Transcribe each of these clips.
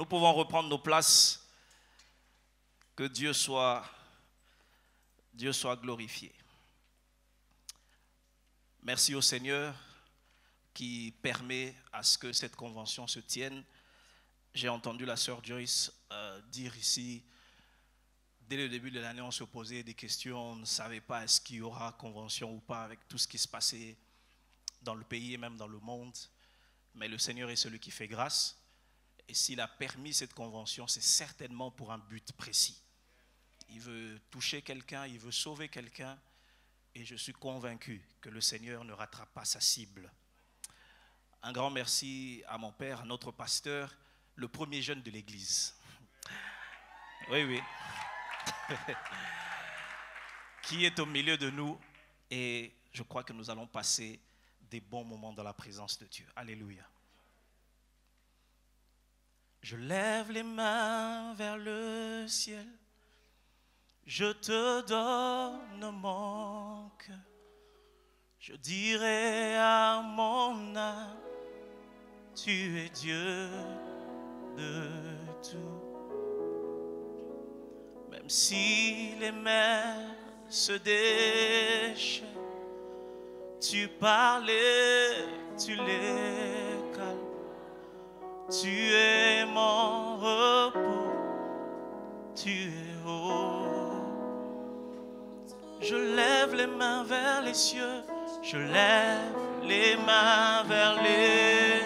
pouvons reprendre nos places. Que Dieu soit glorifié. Merci au Seigneur qui permet à ce que cette convention se tienne. J'ai entendu la sœur Joyce dire ici, dès le début de l'année, on se posait des questions, on ne savait pas est-ce qu'il y aura convention ou pas avec tout ce qui se passait dans le pays et même dans le monde. Mais le Seigneur est celui qui fait grâce. Et s'il a permis cette convention, c'est certainement pour un but précis. Il veut toucher quelqu'un, il veut sauver quelqu'un. Et je suis convaincu que le Seigneur ne ratera pas sa cible. Un grand merci à mon père, à notre pasteur, le premier jeune de l'église. Oui, oui. Qui est au milieu de nous. Et je crois que nous allons passer des bons moments dans la présence de Dieu. Alléluia. Je lève les mains vers le ciel. Je te donne mon cœur. Je dirai à mon âme, tu es Dieu de tout. Même si les mers se déchaînent, tu parlais, tu les calmes. Tu es mon repos, tu es haut. Je lève les mains vers les cieux, je lève les mains vers les...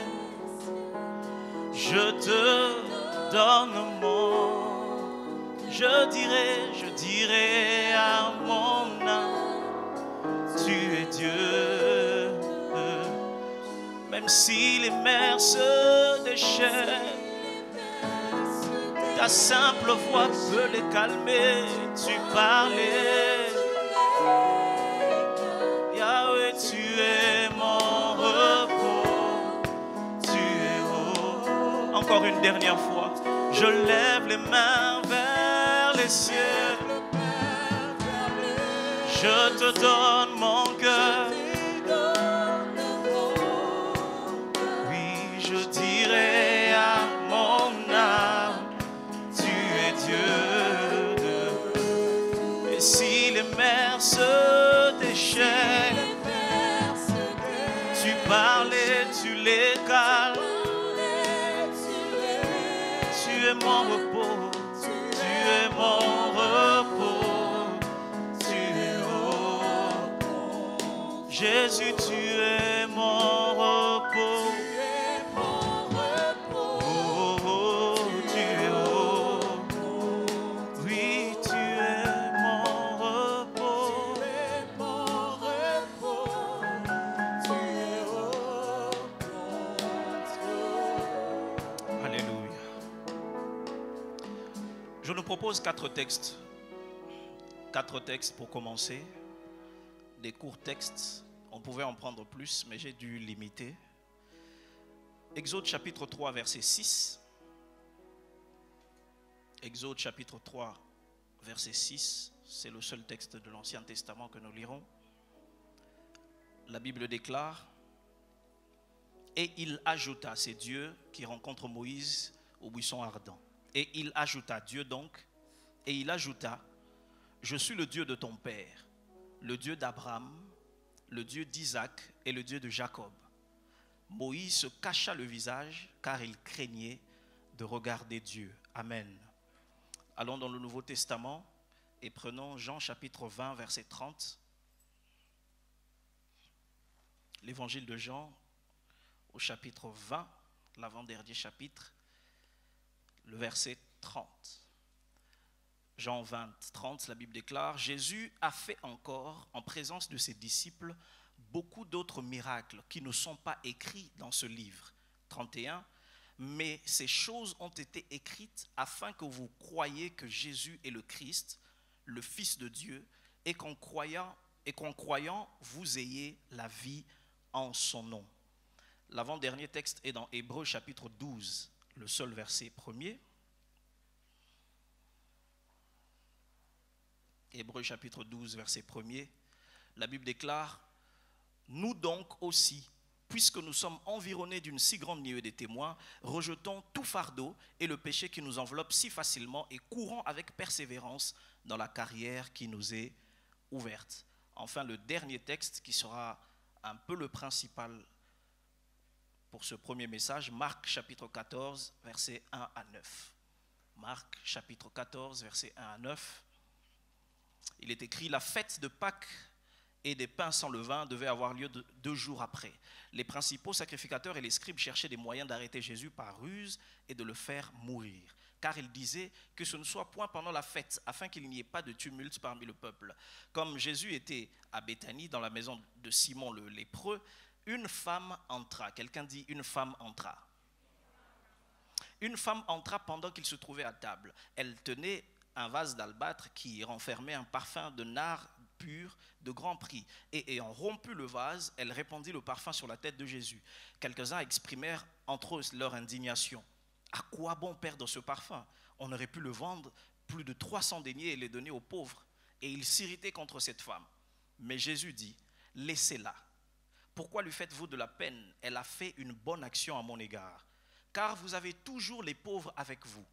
Je te donne mon... Je dirai à mon âme, tu es Dieu. Même si les mers se déchaînent, ta simple voix peut les calmer. Tu parlais, Yahweh, tu es mon repos, tu es haut. Encore une dernière fois, je lève les mains vers les cieux. Je te donne mon cœur. Je dirai à mon âme, tu es Dieu de... Et si les mers se déchaînent, tu parlais, tu les calmes. Tu es mon repos, tu es mon repos, tu es haut. Jésus, tu es mon repos. Je nous propose 4 textes. 4 textes pour commencer. Des courts textes. On pouvait en prendre plus, mais j'ai dû limiter. Exode chapitre 3, verset 6. Exode chapitre 3, verset 6. C'est le seul texte de l'Ancien Testament que nous lirons. La Bible déclare: et il ajouta, c'est Dieu qui rencontre Moïse au buisson ardent. Et il ajouta, Dieu donc, et il ajouta: je suis le Dieu de ton père, le Dieu d'Abraham, le Dieu d'Isaac et le Dieu de Jacob. Moïse se cacha le visage car il craignait de regarder Dieu. Amen. Allons dans le Nouveau Testament et prenons Jean chapitre 20, verset 30. L'évangile de Jean au chapitre 20, l'avant-dernier chapitre. Le verset 30. Jean 20, 30, la Bible déclare: Jésus a fait encore, en présence de ses disciples, beaucoup d'autres miracles qui ne sont pas écrits dans ce livre. 31. Mais ces choses ont été écrites afin que vous croyiez que Jésus est le Christ, le Fils de Dieu, et qu'en croyant, vous ayez la vie en son nom. L'avant-dernier texte est dans Hébreux chapitre 12. Le seul verset premier. Hébreux chapitre 12, verset premier. La Bible déclare: nous donc aussi, puisque nous sommes environnés d'une si grande nuée de témoins, rejetons tout fardeau et le péché qui nous enveloppe si facilement et courons avec persévérance dans la carrière qui nous est ouverte. Enfin, le dernier texte qui sera un peu le principal pour ce premier message, Marc chapitre 14, versets 1 à 9. Marc chapitre 14, versets 1 à 9. Il est écrit: la fête de Pâques et des pains sans levain devait avoir lieu 2 jours après. Les principaux sacrificateurs et les scribes cherchaient des moyens d'arrêter Jésus par ruse et de le faire mourir. Car ils disaient que ce ne soit point pendant la fête, afin qu'il n'y ait pas de tumulte parmi le peuple. Comme Jésus était à Béthanie, dans la maison de Simon le lépreux, une femme entra. Quelqu'un dit: une femme entra. Une femme entra pendant qu'il se trouvait à table. Elle tenait un vase d'albâtre qui renfermait un parfum de nard pur de grand prix. Et ayant rompu le vase, elle répandit le parfum sur la tête de Jésus. Quelques-uns exprimèrent entre eux leur indignation. À quoi bon perdre ce parfum? On aurait pu le vendre plus de 300 deniers et les donner aux pauvres. Et ils s'irritaient contre cette femme. Mais Jésus dit: laissez-la. Pourquoi lui faites-vous de la peine? Elle a fait une bonne action à mon égard. Car vous avez toujours les pauvres avec vous.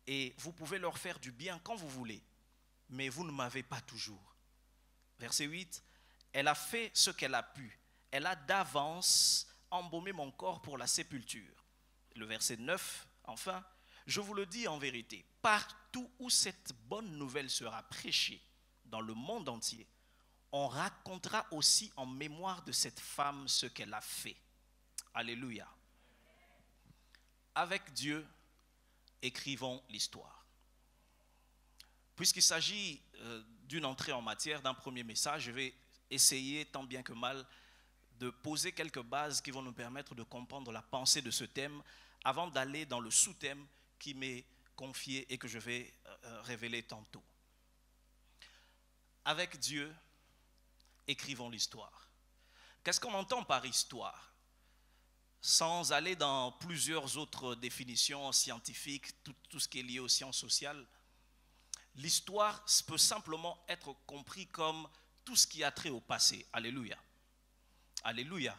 Et vous pouvez leur faire du bien quand vous voulez. Mais vous ne m'avez pas toujours. Verset 8, elle a fait ce qu'elle a pu. Elle a d'avance embaumé mon corps pour la sépulture. Le verset 9, enfin, je vous le dis en vérité, partout où cette bonne nouvelle sera prêchée dans le monde entier, on racontera aussi en mémoire de cette femme ce qu'elle a fait. Alléluia. Avec Dieu, écrivons l'histoire. Puisqu'il s'agit d'une entrée en matière, d'un premier message, je vais essayer tant bien que mal de poser quelques bases qui vont nous permettre de comprendre la pensée de ce thème avant d'aller dans le sous-thème qui m'est confié et que je vais révéler tantôt. Avec Dieu, écrivons l'histoire. Qu'est-ce qu'on entend par histoire? Sans aller dans plusieurs autres définitions scientifiques, tout ce qui est lié aux sciences sociales, l'histoire peut simplement être compris comme tout ce qui a trait au passé. Alléluia. Alléluia.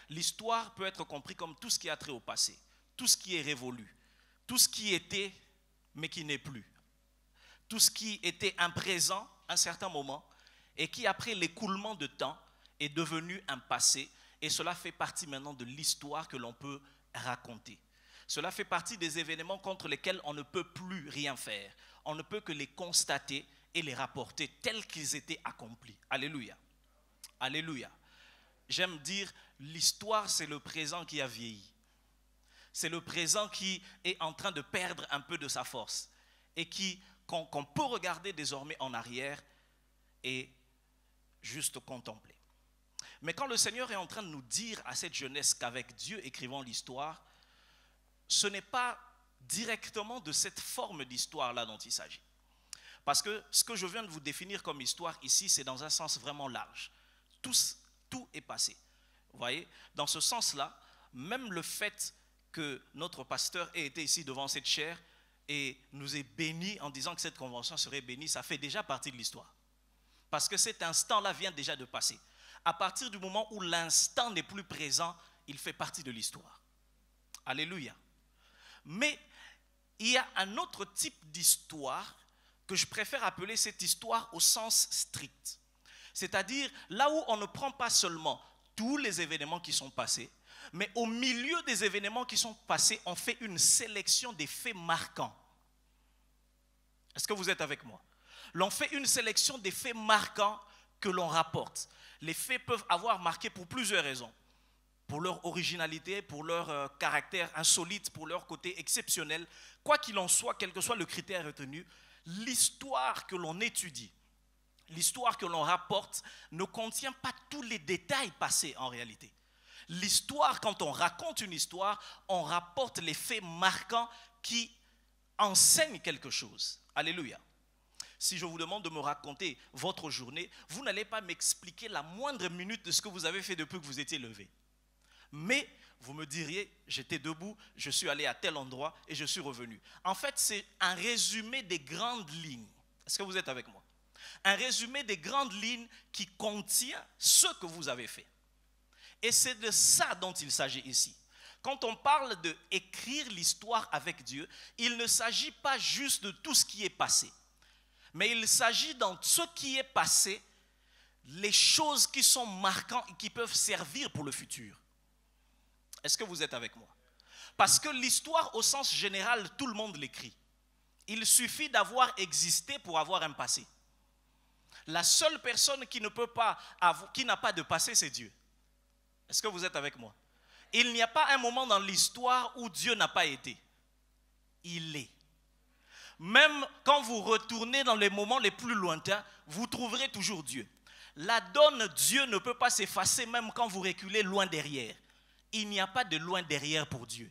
L'histoire peut être compris comme tout ce qui a trait au passé, tout ce qui est révolu, tout ce qui était mais qui n'est plus, tout ce qui était un présent à un certain moment et qui après l'écoulement de temps est devenu un passé, et cela fait partie maintenant de l'histoire que l'on peut raconter. Cela fait partie des événements contre lesquels on ne peut plus rien faire. On ne peut que les constater et les rapporter tels qu'ils étaient accomplis. Alléluia. Alléluia. J'aime dire, l'histoire, c'est le présent qui a vieilli. C'est le présent qui est en train de perdre un peu de sa force et qu'on peut regarder désormais en arrière et juste contempler. Mais quand le Seigneur est en train de nous dire à cette jeunesse qu'avec Dieu écrivons l'histoire, ce n'est pas directement de cette forme d'histoire-là dont il s'agit. Parce que ce que je viens de vous définir comme histoire ici, c'est dans un sens vraiment large. Tout est passé. Vous voyez, dans ce sens-là, même le fait que notre pasteur ait été ici devant cette chaire et nous ait bénis en disant que cette convention serait bénie, ça fait déjà partie de l'histoire. Parce que cet instant-là vient déjà de passer. À partir du moment où l'instant n'est plus présent, il fait partie de l'histoire. Alléluia. Mais il y a un autre type d'histoire que je préfère appeler cette histoire au sens strict. C'est-à-dire là où on ne prend pas seulement tous les événements qui sont passés, mais au milieu des événements qui sont passés, on fait une sélection des faits marquants. Est-ce que vous êtes avec moi? L'on fait une sélection des faits marquants que l'on rapporte. Les faits peuvent avoir marqué pour plusieurs raisons. Pour leur originalité, pour leur caractère insolite, pour leur côté exceptionnel. Quoi qu'il en soit, quel que soit le critère retenu, l'histoire que l'on étudie, l'histoire que l'on rapporte ne contient pas tous les détails passés en réalité. L'histoire, quand on raconte une histoire, on rapporte les faits marquants qui enseignent quelque chose. Alléluia. Si je vous demande de me raconter votre journée, vous n'allez pas m'expliquer la moindre minute de ce que vous avez fait depuis que vous étiez levé. Mais vous me diriez, j'étais debout, je suis allé à tel endroit et je suis revenu. En fait, c'est un résumé des grandes lignes. Est-ce que vous êtes avec moi? Un résumé des grandes lignes qui contient ce que vous avez fait. Et c'est de ça dont il s'agit ici. Quand on parle d'écrire l'histoire avec Dieu, il ne s'agit pas juste de tout ce qui est passé. Mais il s'agit dans ce qui est passé, les choses qui sont marquantes et qui peuvent servir pour le futur. Est-ce que vous êtes avec moi? Parce que l'histoire au sens général, tout le monde l'écrit. Il suffit d'avoir existé pour avoir un passé. La seule personne qui ne peut pas qui n'a pas de passé, c'est Dieu. Est-ce que vous êtes avec moi? Il n'y a pas un moment dans l'histoire où Dieu n'a pas été. Il est. Même quand vous retournez dans les moments les plus lointains, vous trouverez toujours Dieu. La donne Dieu ne peut pas s'effacer même quand vous reculez loin derrière. Il n'y a pas de loin derrière pour Dieu.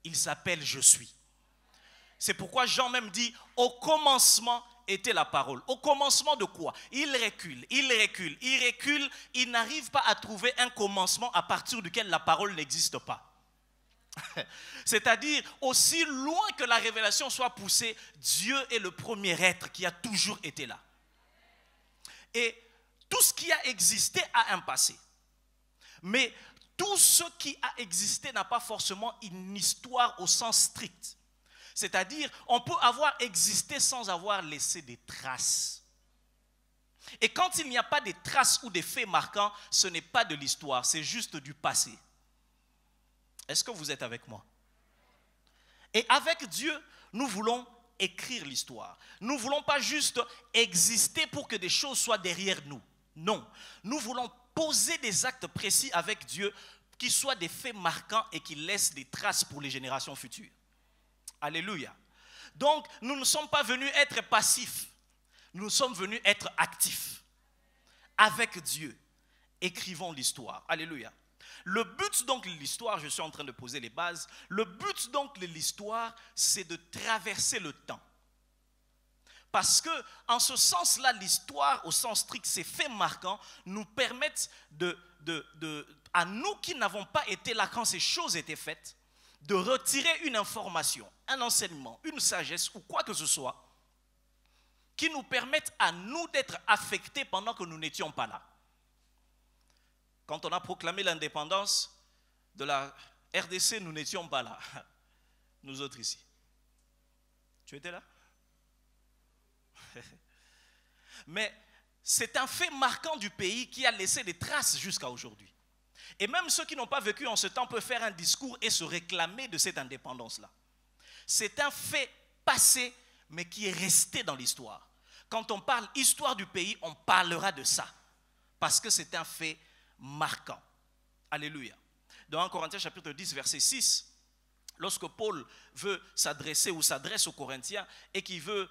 Il s'appelle je suis. C'est pourquoi Jean même dit au commencement était la parole. Au commencement de quoi? Il recule, il recule, il recule. Il n'arrive pas à trouver un commencement à partir duquel la parole n'existe pas. C'est-à-dire, aussi loin que la révélation soit poussée, Dieu est le premier être qui a toujours été là. Et tout ce qui a existé a un passé. Mais tout ce qui a existé n'a pas forcément une histoire au sens strict. C'est-à-dire, on peut avoir existé sans avoir laissé des traces. Et quand il n'y a pas de traces ou des faits marquants, ce n'est pas de l'histoire, c'est juste du passé. Est-ce que vous êtes avec moi? Et avec Dieu, nous voulons écrire l'histoire. Nous ne voulons pas juste exister pour que des choses soient derrière nous. Non, nous voulons poser des actes précis avec Dieu qui soient des faits marquants et qui laissent des traces pour les générations futures. Alléluia. Donc, nous ne sommes pas venus être passifs. Nous sommes venus être actifs. Avec Dieu, écrivons l'histoire. Alléluia. Le but donc de l'histoire, je suis en train de poser les bases, le but donc de l'histoire, c'est de traverser le temps. Parce que, en ce sens-là, l'histoire, au sens strict, ces faits marquants, nous permettent à nous qui n'avons pas été là quand ces choses étaient faites, de retirer une information, un enseignement, une sagesse ou quoi que ce soit, qui nous permettent à nous d'être affectés pendant que nous n'étions pas là. Quand on a proclamé l'indépendance de la RDC, nous n'étions pas là, nous autres ici. Tu étais là? Mais c'est un fait marquant du pays qui a laissé des traces jusqu'à aujourd'hui. Et même ceux qui n'ont pas vécu en ce temps peuvent faire un discours et se réclamer de cette indépendance-là. C'est un fait passé, mais qui est resté dans l'histoire. Quand on parle histoire du pays, on parlera de ça. Parce que c'est un fait marquant. Alléluia. Dans 1 Corinthiens chapitre 10, verset 6, lorsque Paul veut s'adresser ou s'adresse aux Corinthiens et qu'il veut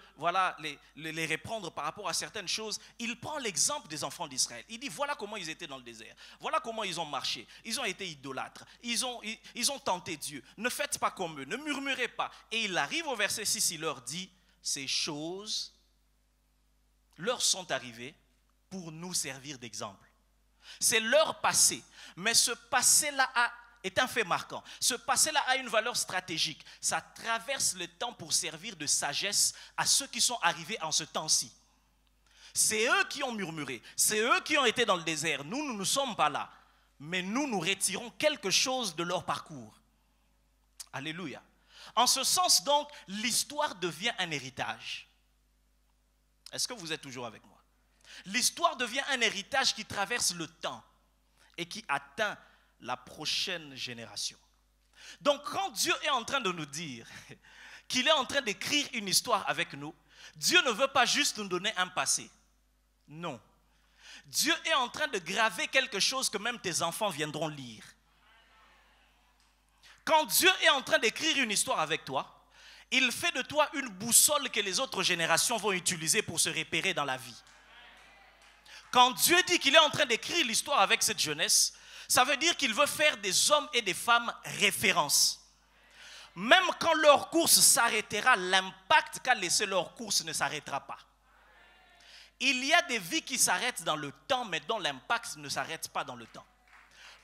les reprendre par rapport à certaines choses, il prend l'exemple des enfants d'Israël. Il dit voilà comment ils étaient dans le désert, voilà comment ils ont marché, ils ont été idolâtres, ils ont tenté Dieu, ne faites pas comme eux, ne murmurez pas. Et il arrive au verset 6, il leur dit ces choses leur sont arrivées pour nous servir d'exemple. C'est leur passé, mais ce passé-là est un fait marquant. Ce passé-là a une valeur stratégique. Ça traverse le temps pour servir de sagesse à ceux qui sont arrivés en ce temps-ci. C'est eux qui ont murmuré, c'est eux qui ont été dans le désert. Nous ne sommes pas là, mais nous retirons quelque chose de leur parcours. Alléluia. En ce sens donc, l'histoire devient un héritage. Est-ce que vous êtes toujours avec moi? L'histoire devient un héritage qui traverse le temps et qui atteint la prochaine génération. Donc quand Dieu est en train de nous dire qu'il est en train d'écrire une histoire avec nous, Dieu ne veut pas juste nous donner un passé. Non. Dieu est en train de graver quelque chose que même tes enfants viendront lire. Quand Dieu est en train d'écrire une histoire avec toi, il fait de toi une boussole que les autres générations vont utiliser pour se repérer dans la vie. Quand Dieu dit qu'il est en train d'écrire l'histoire avec cette jeunesse, ça veut dire qu'il veut faire des hommes et des femmes référence. Même quand leur course s'arrêtera, l'impact qu'a laissé leur course ne s'arrêtera pas. Il y a des vies qui s'arrêtent dans le temps, mais dont l'impact ne s'arrête pas dans le temps.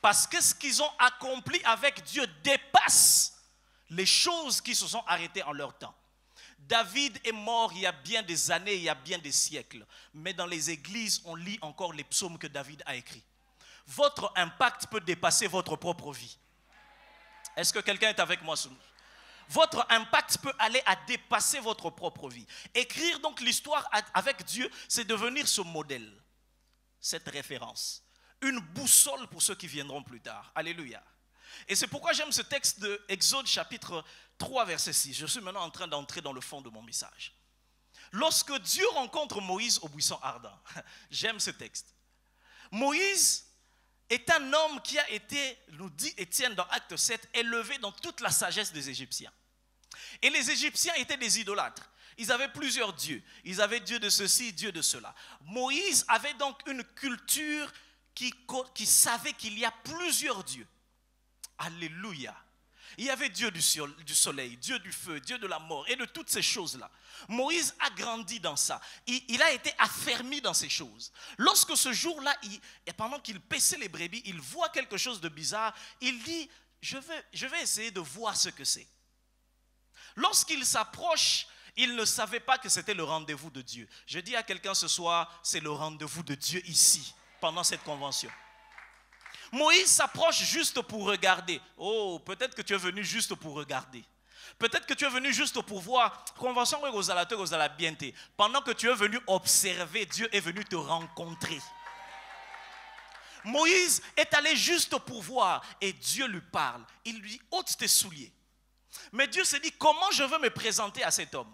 Parce que ce qu'ils ont accompli avec Dieu dépasse les choses qui se sont arrêtées en leur temps. David est mort il y a bien des années, il y a bien des siècles. Mais dans les églises, on lit encore les psaumes que David a écrits. votre impact peut dépasser votre propre vie. Est-ce que quelqu'un est avec moi? Votre impact peut aller à dépasser votre propre vie. Écrire donc l'histoire avec Dieu, c'est devenir ce modèle, cette référence. Une boussole pour ceux qui viendront plus tard. Alléluia. Et c'est pourquoi j'aime ce texte de Exode chapitre 3 verset 6. Je suis maintenant en train d'entrer dans le fond de mon message. Lorsque Dieu rencontre Moïse au buisson ardent, j'aime ce texte. Moïse est un homme qui a été, nous dit Étienne dans Acte 7, élevé dans toute la sagesse des Égyptiens. Et les Égyptiens étaient des idolâtres. Ils avaient plusieurs dieux. Ils avaient Dieu de ceci, Dieu de cela. Moïse avait donc une culture qui savait qu'il y a plusieurs dieux. Alléluia. Il y avait Dieu du soleil, Dieu du feu, Dieu de la mort et de toutes ces choses-là. Moïse a grandi dans ça. Il a été affermi dans ces choses. Lorsque ce jour-là, pendant qu'il paissait les brebis, il voit quelque chose de bizarre. Il dit, je vais essayer de voir ce que c'est. Lorsqu'il s'approche, il ne savait pas que c'était le rendez-vous de Dieu. Je dis à quelqu'un ce soir, c'est le rendez-vous de Dieu ici, pendant cette convention. Moïse s'approche juste pour regarder. Oh, peut-être que tu es venu juste pour regarder. Peut-être que tu es venu juste pour voir. Convention bientôt. Pendant que tu es venu observer, Dieu est venu te rencontrer. Moïse est allé juste pour voir et Dieu lui parle. Il lui dit, ôte tes souliers. Mais Dieu s'est dit, comment je veux me présenter à cet homme?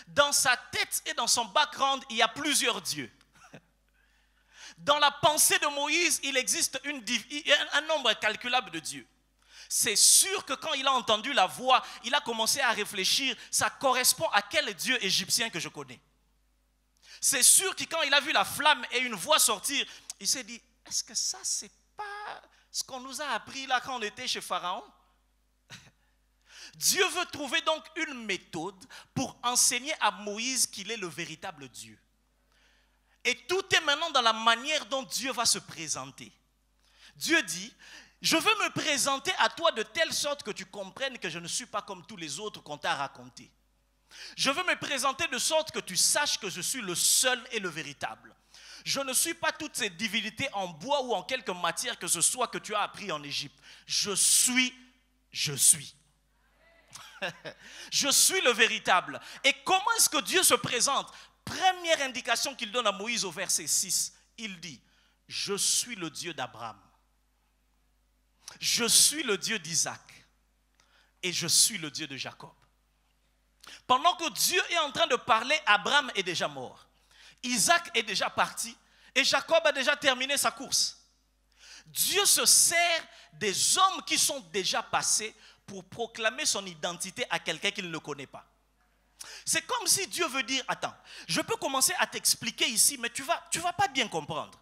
Dans sa tête et dans son background, il y a plusieurs dieux. Dans la pensée de Moïse, il existe un nombre incalculable de dieux. C'est sûr que quand il a entendu la voix, il a commencé à réfléchir, ça correspond à quel dieu égyptien que je connais. C'est sûr que quand il a vu la flamme et une voix sortir, il s'est dit, est-ce que ça c'est pas ce qu'on nous a appris là quand on était chez Pharaon? Dieu veut trouver donc une méthode pour enseigner à Moïse qu'il est le véritable Dieu. Et tout est maintenant dans la manière dont Dieu va se présenter. Dieu dit, je veux me présenter à toi de telle sorte que tu comprennes que je ne suis pas comme tous les autres qu'on t'a raconté. Je veux me présenter de sorte que tu saches que je suis le seul et le véritable. Je ne suis pas toutes ces divinités en bois ou en quelque matière que ce soit que tu as appris en Égypte. Je suis. Je suis le véritable. Et comment est-ce que Dieu se présente? Première indication qu'il donne à Moïse au verset 6, il dit, je suis le Dieu d'Abraham, je suis le Dieu d'Isaac et je suis le Dieu de Jacob. Pendant que Dieu est en train de parler, Abraham est déjà mort, Isaac est déjà parti et Jacob a déjà terminé sa course. Dieu se sert des hommes qui sont déjà passés pour proclamer son identité à quelqu'un qu'il ne connaît pas. C'est comme si Dieu veut dire, attends, je peux commencer à t'expliquer ici, mais tu vas pas bien comprendre.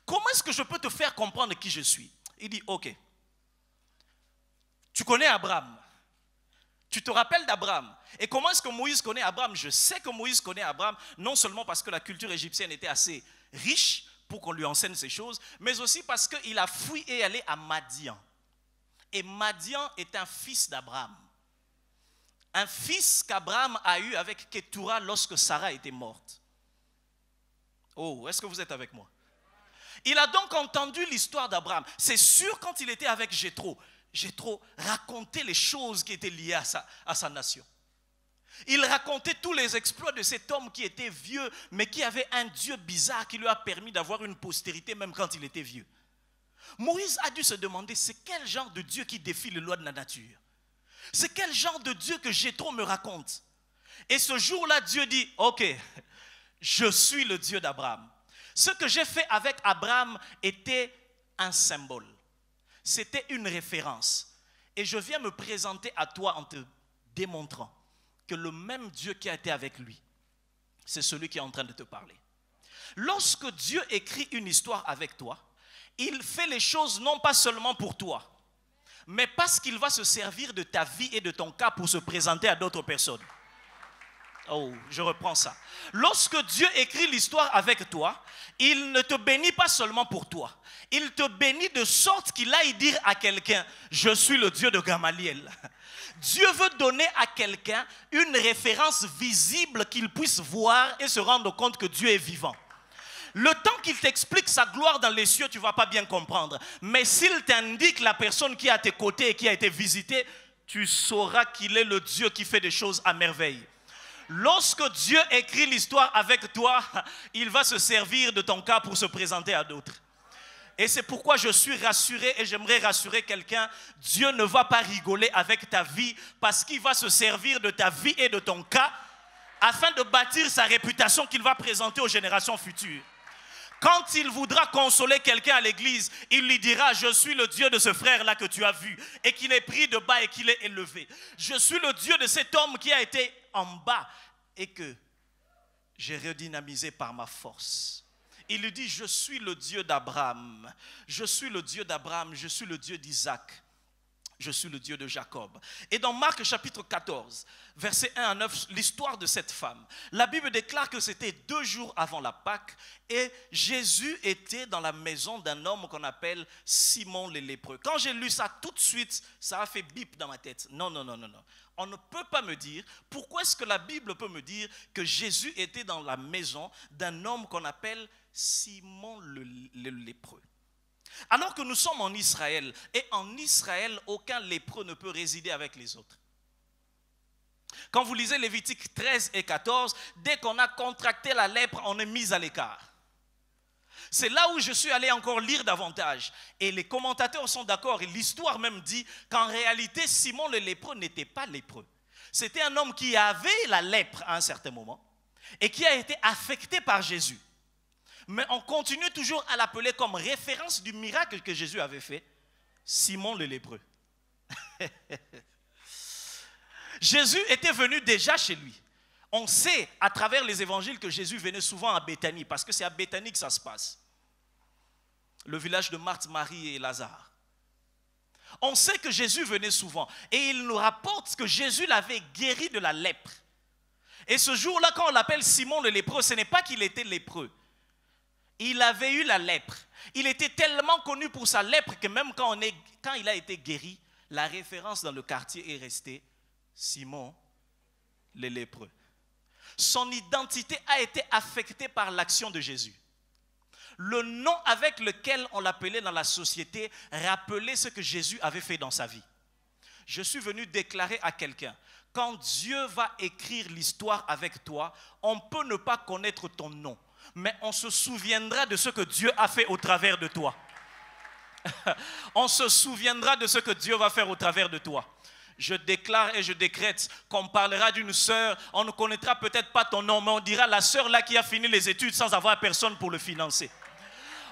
Comment est-ce que je peux te faire comprendre qui je suis? Il dit, ok, tu connais Abraham, tu te rappelles d'Abraham. Et comment est-ce que Moïse connaît Abraham? Je sais que Moïse connaît Abraham, non seulement parce que la culture égyptienne était assez riche pour qu'on lui enseigne ces choses, mais aussi parce qu'il a fui et est allé à Madian. Et Madian est un fils d'Abraham. Un fils qu'Abraham a eu avec Ketura lorsque Sarah était morte. Oh, est-ce que vous êtes avec moi? Il a donc entendu l'histoire d'Abraham. C'est sûr quand il était avec Jéthro, Jéthro racontait les choses qui étaient liées à sa nation. Il racontait tous les exploits de cet homme qui était vieux, mais qui avait un Dieu bizarre qui lui a permis d'avoir une postérité même quand il était vieux. Moïse a dû se demander, c'est quel genre de Dieu qui défie les lois de la nature? C'est quel genre de Dieu que Jéthro me raconte? Et ce jour-là, Dieu dit, ok, je suis le Dieu d'Abraham. Ce que j'ai fait avec Abraham était un symbole. C'était une référence. Et je viens me présenter à toi en te démontrant que le même Dieu qui a été avec lui, c'est celui qui est en train de te parler. Lorsque Dieu écrit une histoire avec toi, il fait les choses non pas seulement pour toi, mais parce qu'il va se servir de ta vie et de ton cas pour se présenter à d'autres personnes. Oh, je reprends ça. Lorsque Dieu écrit l'histoire avec toi, il ne te bénit pas seulement pour toi. Il te bénit de sorte qu'il aille dire à quelqu'un, je suis le Dieu de Gamaliel. Dieu veut donner à quelqu'un une référence visible qu'il puisse voir et se rendre compte que Dieu est vivant. Le temps qu'il t'explique sa gloire dans les cieux, tu ne vas pas bien comprendre. Mais s'il t'indique la personne qui est à tes côtés et qui a été visitée, tu sauras qu'il est le Dieu qui fait des choses à merveille. Lorsque Dieu écrit l'histoire avec toi, il va se servir de ton cas pour se présenter à d'autres. Et c'est pourquoi je suis rassuré et j'aimerais rassurer quelqu'un. Dieu ne va pas rigoler avec ta vie parce qu'il va se servir de ta vie et de ton cas afin de bâtir sa réputation qu'il va présenter aux générations futures. Quand il voudra consoler quelqu'un à l'église, il lui dira: je suis le Dieu de ce frère-là que tu as vu et qu'il est pris de bas et qu'il est élevé. Je suis le Dieu de cet homme qui a été en bas et que j'ai redynamisé par ma force. Il lui dit: je suis le Dieu d'Abraham, je suis le Dieu d'Abraham, je suis le Dieu d'Isaac, je suis le Dieu de Jacob. Et dans Marc chapitre 14, versets 1 à 9, l'histoire de cette femme, la Bible déclare que c'était 2 jours avant la Pâque et Jésus était dans la maison d'un homme qu'on appelle Simon le lépreux. Quand j'ai lu ça tout de suite, ça a fait bip dans ma tête. Non. On ne peut pas me dire, pourquoi est-ce que la Bible peut me dire que Jésus était dans la maison d'un homme qu'on appelle Simon le lépreux? Alors que nous sommes en Israël, et en Israël, aucun lépreux ne peut résider avec les autres. Quand vous lisez Lévitique 13 et 14, dès qu'on a contracté la lèpre, on est mis à l'écart. C'est là où je suis allé encore lire davantage. Et les commentateurs sont d'accord, et l'histoire même dit qu'en réalité, Simon le lépreux n'était pas lépreux. C'était un homme qui avait la lèpre à un certain moment, et qui a été affecté par Jésus. Mais on continue toujours à l'appeler comme référence du miracle que Jésus avait fait, Simon le lépreux. Jésus était venu déjà chez lui. On sait à travers les évangiles que Jésus venait souvent à Béthanie, parce que c'est à Béthanie que ça se passe. Le village de Marthe, Marie et Lazare. On sait que Jésus venait souvent, et il nous rapporte que Jésus l'avait guéri de la lèpre. Et ce jour-là, quand on l'appelle Simon le lépreux, ce n'est pas qu'il était lépreux. Il avait eu la lèpre. Il était tellement connu pour sa lèpre que même quand il a été guéri, la référence dans le quartier est restée Simon le lépreux. Son identité a été affectée par l'action de Jésus. Le nom avec lequel on l'appelait dans la société rappelait ce que Jésus avait fait dans sa vie. Je suis venu déclarer à quelqu'un: quand Dieu va écrire l'histoire avec toi, on peut ne pas connaître ton nom, mais on se souviendra de ce que Dieu a fait au travers de toi. On se souviendra de ce que Dieu va faire au travers de toi. Je déclare et je décrète qu'on parlera d'une sœur, on ne connaîtra peut-être pas ton nom, mais on dira: la sœur là qui a fini les études sans avoir personne pour le financer.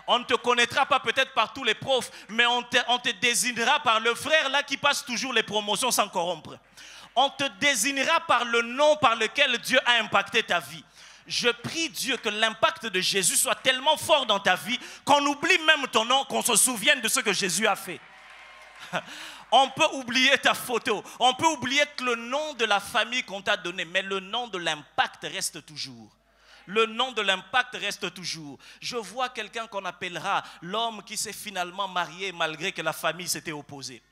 On ne te connaîtra pas peut-être par tous les profs, mais on te désignera par le frère là qui passe toujours les promotions sans corrompre. On te désignera par le nom par lequel Dieu a impacté ta vie. Je prie Dieu que l'impact de Jésus soit tellement fort dans ta vie qu'on oublie même ton nom, qu'on se souvienne de ce que Jésus a fait. On peut oublier ta photo, on peut oublier le nom de la famille qu'on t'a donné, mais le nom de l'impact reste toujours. Le nom de l'impact reste toujours. Je vois quelqu'un qu'on appellera l'homme qui s'est finalement marié malgré que la famille s'était opposée.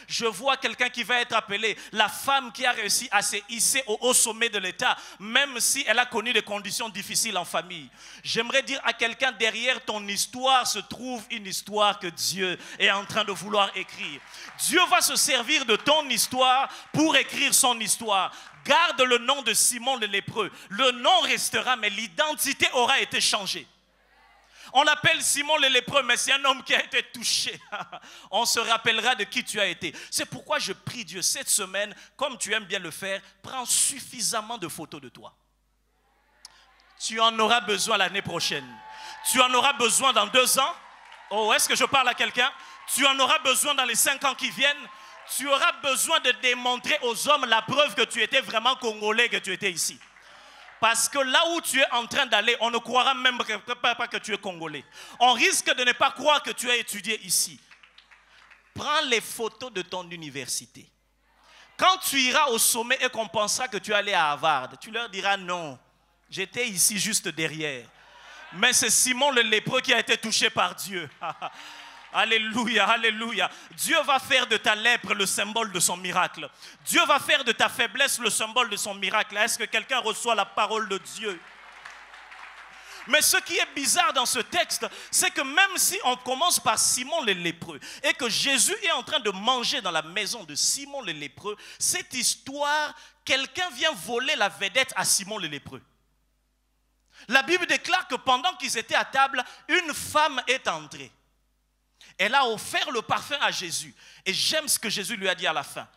Je vois quelqu'un qui va être appelé la femme qui a réussi à se hisser au haut sommet de l'État, même si elle a connu des conditions difficiles en famille. J'aimerais dire à quelqu'un: derrière ton histoire se trouve une histoire que Dieu est en train de vouloir écrire. Dieu va se servir de ton histoire pour écrire son histoire. Garde le nom de Simon le lépreux. Le nom restera, mais l'identité aura été changée. On l'appelle Simon le lépreux, mais c'est un homme qui a été touché. On se rappellera de qui tu as été. C'est pourquoi je prie Dieu cette semaine, comme tu aimes bien le faire, prends suffisamment de photos de toi. Tu en auras besoin l'année prochaine. Tu en auras besoin dans 2 ans. Oh, est-ce que je parle à quelqu'un? Tu en auras besoin dans les 5 ans qui viennent. Tu auras besoin de démontrer aux hommes la preuve que tu étais vraiment congolais, que tu étais ici. Parce que là où tu es en train d'aller, on ne croira même pas que tu es congolais. On risque de ne pas croire que tu as étudié ici. Prends les photos de ton université. Quand tu iras au sommet et qu'on pensera que tu es allé à Harvard, tu leur diras: non, j'étais ici juste derrière. Mais c'est Simon le lépreux qui a été touché par Dieu. Alléluia, alléluia. Dieu va faire de ta lèpre le symbole de son miracle. Dieu va faire de ta faiblesse le symbole de son miracle. Est-ce que quelqu'un reçoit la parole de Dieu? Mais ce qui est bizarre dans ce texte, c'est que même si on commence par Simon le lépreux et que Jésus est en train de manger dans la maison de Simon le lépreux, cette histoire, quelqu'un vient voler la vedette à Simon le lépreux. La Bible déclare que pendant qu'ils étaient à table, une femme est entrée. Elle a offert le parfum à Jésus. Et j'aime ce que Jésus lui a dit à la fin.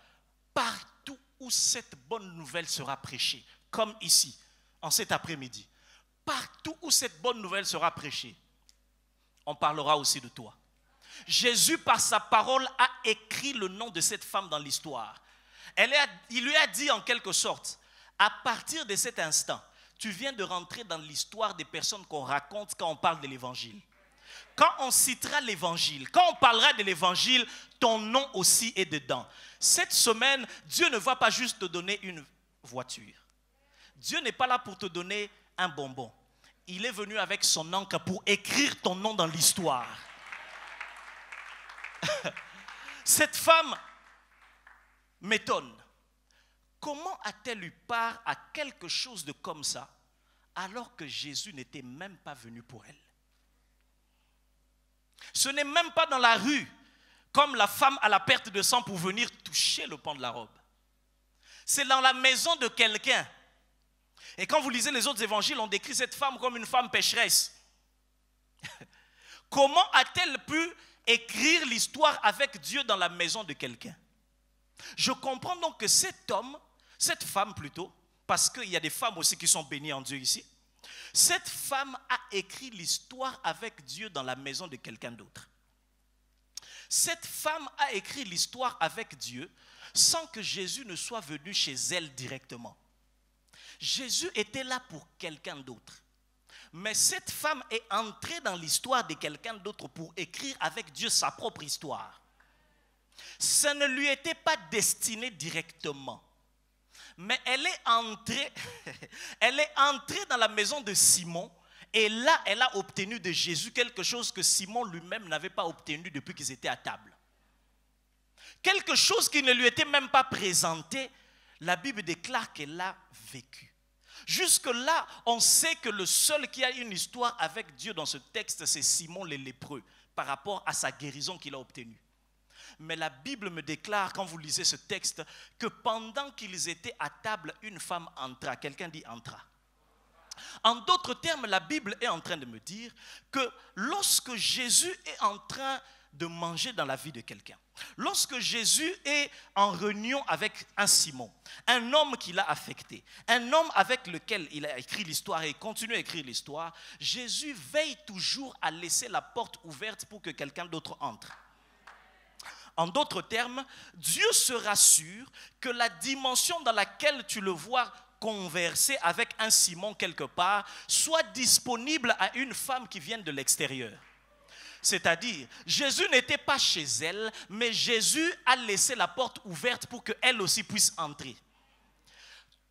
Partout où cette bonne nouvelle sera prêchée, comme ici, en cet après-midi, partout où cette bonne nouvelle sera prêchée, on parlera aussi de toi. Jésus, par sa parole, a écrit le nom de cette femme dans l'histoire. Il lui a dit en quelque sorte, à partir de cet instant, tu viens de rentrer dans l'histoire des personnes qu'on raconte quand on parle de l'évangile. Quand on citera l'évangile, quand on parlera de l'évangile, ton nom aussi est dedans. Cette semaine, Dieu ne va pas juste te donner une voiture. Dieu n'est pas là pour te donner un bonbon. Il est venu avec son encre pour écrire ton nom dans l'histoire. Cette femme m'étonne. Comment a-t-elle eu part à quelque chose de comme ça alors que Jésus n'était même pas venu pour elle? Ce n'est même pas dans la rue comme la femme à la perte de sang pour venir toucher le pan de la robe. C'est dans la maison de quelqu'un. Et quand vous lisez les autres évangiles, on décrit cette femme comme une femme pécheresse. Comment a-t-elle pu écrire l'histoire avec Dieu dans la maison de quelqu'un? Je comprends donc que cet homme, cette femme plutôt, parce qu'il y a des femmes aussi qui sont bénies en Dieu ici, cette femme a écrit l'histoire avec Dieu dans la maison de quelqu'un d'autre. Cette femme a écrit l'histoire avec Dieu sans que Jésus ne soit venu chez elle directement. Jésus était là pour quelqu'un d'autre. Mais cette femme est entrée dans l'histoire de quelqu'un d'autre pour écrire avec Dieu sa propre histoire. Ça ne lui était pas destiné directement. Mais elle est entrée dans la maison de Simon et là, elle a obtenu de Jésus quelque chose que Simon lui-même n'avait pas obtenu depuis qu'ils étaient à table. Quelque chose qui ne lui était même pas présenté, la Bible déclare qu'elle l'a vécu. Jusque-là, on sait que le seul qui a une histoire avec Dieu dans ce texte, c'est Simon le lépreux, par rapport à sa guérison qu'il a obtenue. Mais la Bible me déclare, quand vous lisez ce texte, que pendant qu'ils étaient à table, une femme entra. Quelqu'un dit entra. En d'autres termes, la Bible est en train de me dire que lorsque Jésus est en train de manger dans la vie de quelqu'un, lorsque Jésus est en réunion avec un Simon, un homme qui l'a affecté, un homme avec lequel il a écrit l'histoire et continue à écrire l'histoire, Jésus veille toujours à laisser la porte ouverte pour que quelqu'un d'autre entre. En d'autres termes, Dieu se rassure que la dimension dans laquelle tu le vois converser avec un Simon quelque part soit disponible à une femme qui vient de l'extérieur. C'est-à-dire, Jésus n'était pas chez elle, mais Jésus a laissé la porte ouverte pour qu'elle aussi puisse entrer.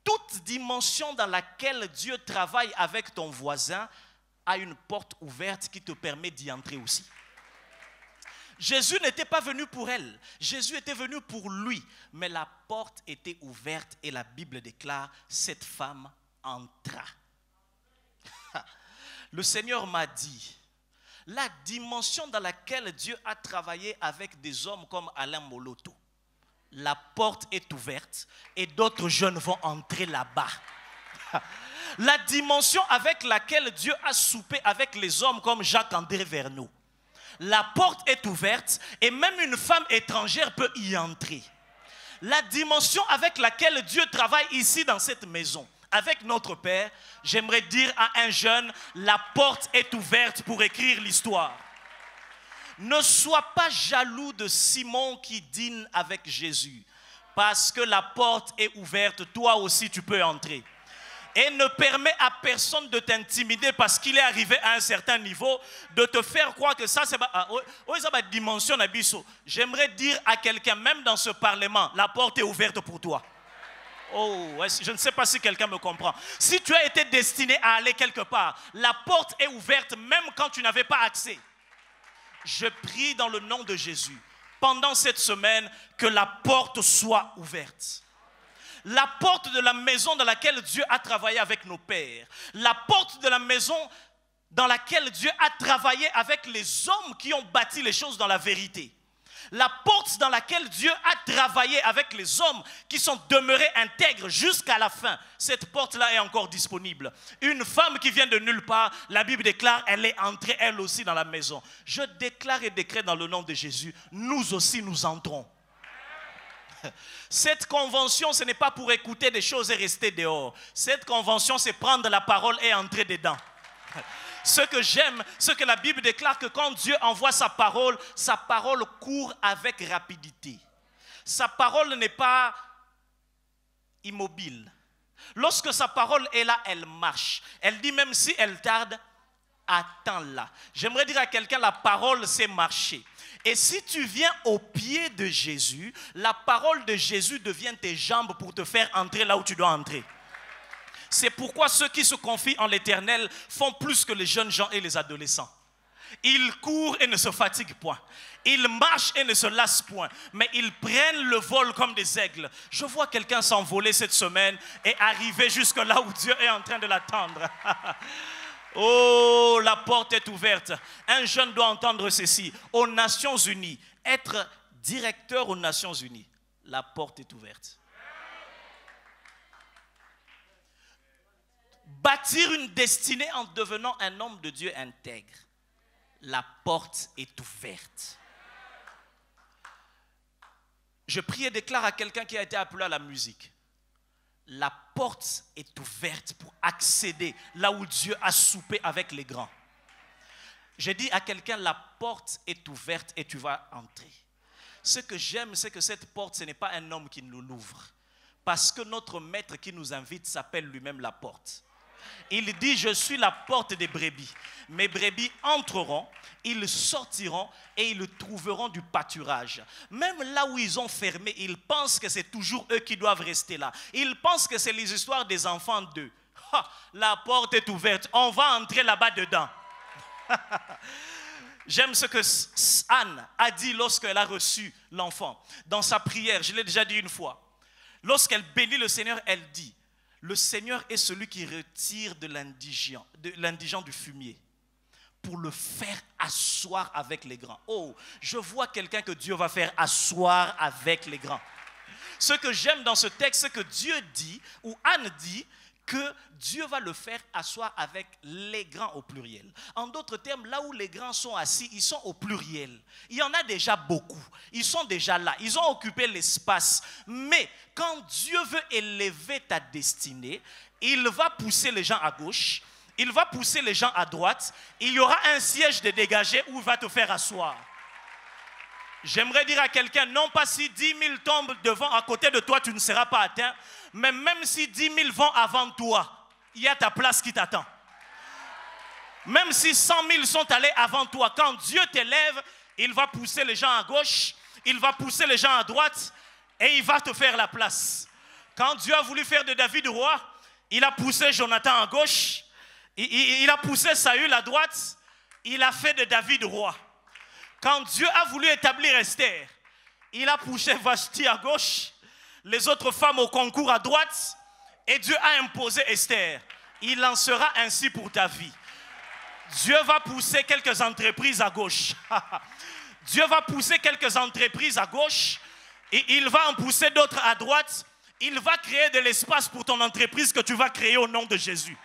Toute dimension dans laquelle Dieu travaille avec ton voisin a une porte ouverte qui te permet d'y entrer aussi. Jésus n'était pas venu pour elle, Jésus était venu pour lui, mais la porte était ouverte et la Bible déclare, cette femme entra. Le Seigneur m'a dit, la dimension dans laquelle Dieu a travaillé avec des hommes comme Alain Moloto, la porte est ouverte et d'autres jeunes vont entrer là-bas. La dimension avec laquelle Dieu a soupé avec les hommes comme Jacques-André Verneau, la porte est ouverte et même une femme étrangère peut y entrer. La dimension avec laquelle Dieu travaille ici dans cette maison, avec notre Père, j'aimerais dire à un jeune, la porte est ouverte pour écrire l'histoire. Ne sois pas jaloux de Simon qui dîne avec Jésus, parce que la porte est ouverte, toi aussi tu peux entrer. Et ne permet à personne de t'intimider parce qu'il est arrivé à un certain niveau, de te faire croire que ça c'est ma dimension d'abysso. J'aimerais dire à quelqu'un, même dans ce parlement, la porte est ouverte pour toi. Oh, je ne sais pas si quelqu'un me comprend. Si tu as été destiné à aller quelque part, la porte est ouverte même quand tu n'avais pas accès. Je prie dans le nom de Jésus, pendant cette semaine, que la porte soit ouverte. La porte de la maison dans laquelle Dieu a travaillé avec nos pères. La porte de la maison dans laquelle Dieu a travaillé avec les hommes qui ont bâti les choses dans la vérité. La porte dans laquelle Dieu a travaillé avec les hommes qui sont demeurés intègres jusqu'à la fin. Cette porte-là est encore disponible. Une femme qui vient de nulle part, la Bible déclare, elle est entrée elle aussi dans la maison. Je déclare et décrète dans le nom de Jésus, nous aussi nous entrons. Cette convention, ce n'est pas pour écouter des choses et rester dehors. Cette convention, c'est prendre la parole et entrer dedans. Ce que j'aime, ce que la Bible déclare, que quand Dieu envoie sa parole court avec rapidité. Sa parole n'est pas immobile. Lorsque sa parole est là, elle marche. Elle dit même si elle tarde, attends-la. J'aimerais dire à quelqu'un, la parole c'est marcher. Et si tu viens au pied de Jésus, la parole de Jésus devient tes jambes pour te faire entrer là où tu dois entrer. C'est pourquoi ceux qui se confient en l'Éternel font plus que les jeunes gens et les adolescents. Ils courent et ne se fatiguent point. Ils marchent et ne se lassent point. Mais ils prennent le vol comme des aigles. Je vois quelqu'un s'envoler cette semaine et arriver jusque là où Dieu est en train de l'attendre. Oh, la porte est ouverte. Un jeune doit entendre ceci. Aux Nations Unies, être directeur aux Nations Unies, la porte est ouverte. Bâtir une destinée en devenant un homme de Dieu intègre. La porte est ouverte. Je prie et déclare à quelqu'un qui a été appelé à la musique. La porte est ouverte pour accéder là où Dieu a soupé avec les grands. J'ai dit à quelqu'un, la porte est ouverte et tu vas entrer. Ce que j'aime, c'est que cette porte, ce n'est pas un homme qui nous l'ouvre. Parce que notre maître qui nous invite s'appelle lui-même la porte. Il dit, je suis la porte des brebis. Mes brebis entreront, ils sortiront et ils trouveront du pâturage. Même là où ils ont fermé, ils pensent que c'est toujours eux qui doivent rester là. Ils pensent que c'est les histoires des enfants d'eux. La porte est ouverte, on va entrer là-bas dedans. J'aime ce que Anne a dit lorsqu'elle a reçu l'enfant. Dans sa prière, je l'ai déjà dit une fois. Lorsqu'elle bénit le Seigneur, elle dit, le Seigneur est celui qui retire de l'indigent du fumier pour le faire asseoir avec les grands. Oh, je vois quelqu'un que Dieu va faire asseoir avec les grands. Ce que j'aime dans ce texte, c'est que Dieu dit, ou Anne dit, que Dieu va le faire asseoir avec les grands au pluriel. En d'autres termes, là où les grands sont assis, ils sont au pluriel. Il y en a déjà beaucoup. Ils sont déjà là. Ils ont occupé l'espace. Mais quand Dieu veut élever ta destinée, il va pousser les gens à gauche, il va pousser les gens à droite. Il y aura un siège de dégagé où il va te faire asseoir. J'aimerais dire à quelqu'un, non pas si 10 000 tombent devant, à côté de toi, tu ne seras pas atteint. Mais même si 10 000 vont avant toi, il y a ta place qui t'attend. Même si 100 000 sont allés avant toi, quand Dieu t'élève, il va pousser les gens à gauche, il va pousser les gens à droite et il va te faire la place. Quand Dieu a voulu faire de David roi, il a poussé Jonathan à gauche, il a poussé Saül à droite, il a fait de David roi. Quand Dieu a voulu établir Esther, il a poussé Vashti à gauche, les autres femmes au concours à droite, et Dieu a imposé Esther. Il en sera ainsi pour ta vie. Dieu va pousser quelques entreprises à gauche. Dieu va pousser quelques entreprises à gauche, et il va en pousser d'autres à droite. Il va créer de l'espace pour ton entreprise que tu vas créer au nom de Jésus.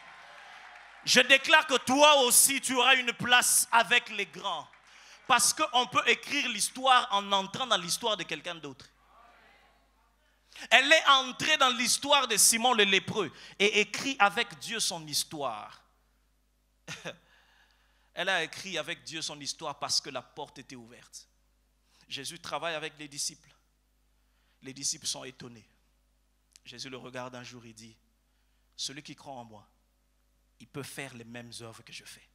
Je déclare que toi aussi, tu auras une place avec les grands. Parce qu'on peut écrire l'histoire en entrant dans l'histoire de quelqu'un d'autre. Elle est entrée dans l'histoire de Simon le lépreux et écrit avec Dieu son histoire. Elle a écrit avec Dieu son histoire parce que la porte était ouverte. Jésus travaille avec les disciples. Les disciples sont étonnés. Jésus le regarde un jour et dit, celui qui croit en moi, il peut faire les mêmes œuvres que je fais.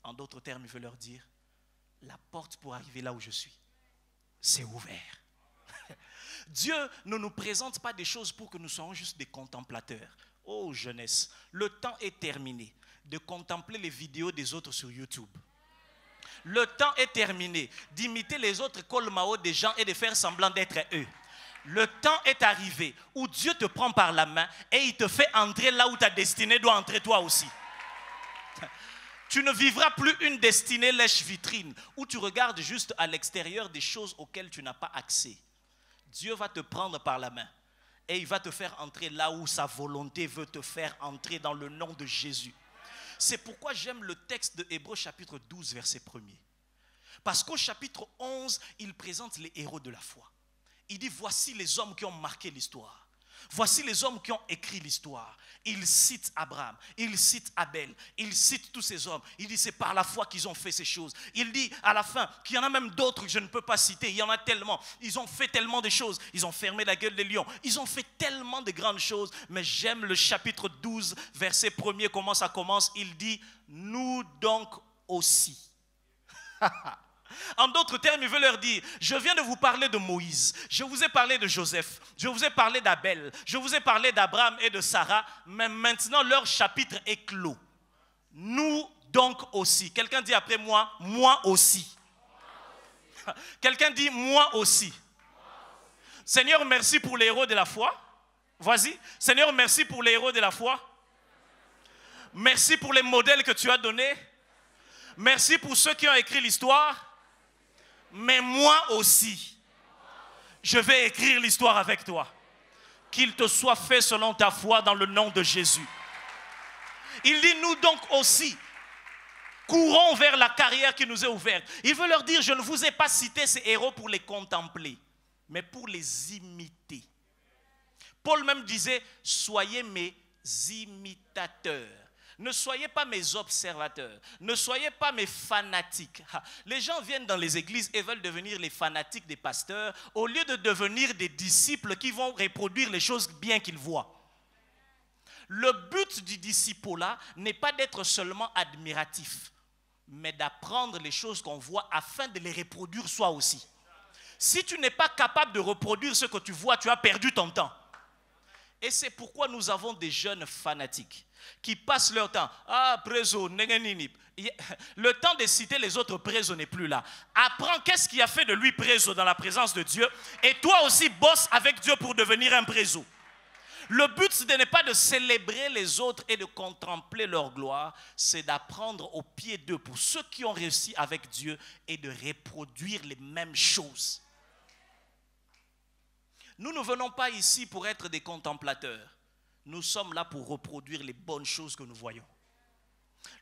En d'autres termes, il veut leur dire, la porte pour arriver là où je suis, c'est ouvert. Dieu ne nous présente pas des choses pour que nous soyons juste des contemplateurs. Oh jeunesse, le temps est terminé de contempler les vidéos des autres sur YouTube. Le temps est terminé d'imiter les autres colmao des gens et de faire semblant d'être eux. Le temps est arrivé où Dieu te prend par la main et il te fait entrer là où ta destinée doit entrer toi aussi. Tu ne vivras plus une destinée lèche-vitrine où tu regardes juste à l'extérieur des choses auxquelles tu n'as pas accès. Dieu va te prendre par la main et il va te faire entrer là où sa volonté veut te faire entrer dans le nom de Jésus. C'est pourquoi j'aime le texte de Hébreux chapitre 12 verset 1er. Parce qu'au chapitre 11, il présente les héros de la foi. Il dit voici les hommes qui ont marqué l'histoire. Voici les hommes qui ont écrit l'histoire. Il cite Abraham, il cite Abel, il cite tous ces hommes. Il dit c'est par la foi qu'ils ont fait ces choses. Il dit à la fin qu'il y en a même d'autres que je ne peux pas citer. Il y en a tellement. Ils ont fait tellement de choses. Ils ont fermé la gueule des lions. Ils ont fait tellement de grandes choses. Mais j'aime le chapitre 12, verset 1er, comment ça commence. Il dit nous donc aussi. En d'autres termes, il veut leur dire, je viens de vous parler de Moïse, je vous ai parlé de Joseph, je vous ai parlé d'Abel, je vous ai parlé d'Abraham et de Sarah, mais maintenant leur chapitre est clos. Nous donc aussi. Quelqu'un dit après moi, moi aussi. Quelqu'un dit moi aussi. Seigneur, merci pour les héros de la foi. Vas-y. Seigneur, merci pour les héros de la foi. Merci pour les modèles que tu as donnés. Merci pour ceux qui ont écrit l'histoire. Mais moi aussi, je vais écrire l'histoire avec toi. Qu'il te soit fait selon ta foi dans le nom de Jésus. Il dit nous donc aussi, courons vers la carrière qui nous est ouverte. Il veut leur dire, je ne vous ai pas cité ces héros pour les contempler, mais pour les imiter. Paul même disait, soyez mes imitateurs. Ne soyez pas mes observateurs, ne soyez pas mes fanatiques. Les gens viennent dans les églises et veulent devenir les fanatiques des pasteurs au lieu de devenir des disciples qui vont reproduire les choses bien qu'ils voient. Le but du disciple-là n'est pas d'être seulement admiratif, mais d'apprendre les choses qu'on voit afin de les reproduire soi aussi. Si tu n'es pas capable de reproduire ce que tu vois, tu as perdu ton temps. Et c'est pourquoi nous avons des jeunes fanatiques qui passent leur temps. Ah, préso, nengenini. Le temps de citer les autres présos n'est plus là. Apprends qu'est-ce qui a fait de lui préso dans la présence de Dieu. Et toi aussi, bosse avec Dieu pour devenir un préso. Le but, ce n'est pas de célébrer les autres et de contempler leur gloire. C'est d'apprendre au pied d'eux pour ceux qui ont réussi avec Dieu et de reproduire les mêmes choses. Nous ne venons pas ici pour être des contemplateurs. Nous sommes là pour reproduire les bonnes choses que nous voyons.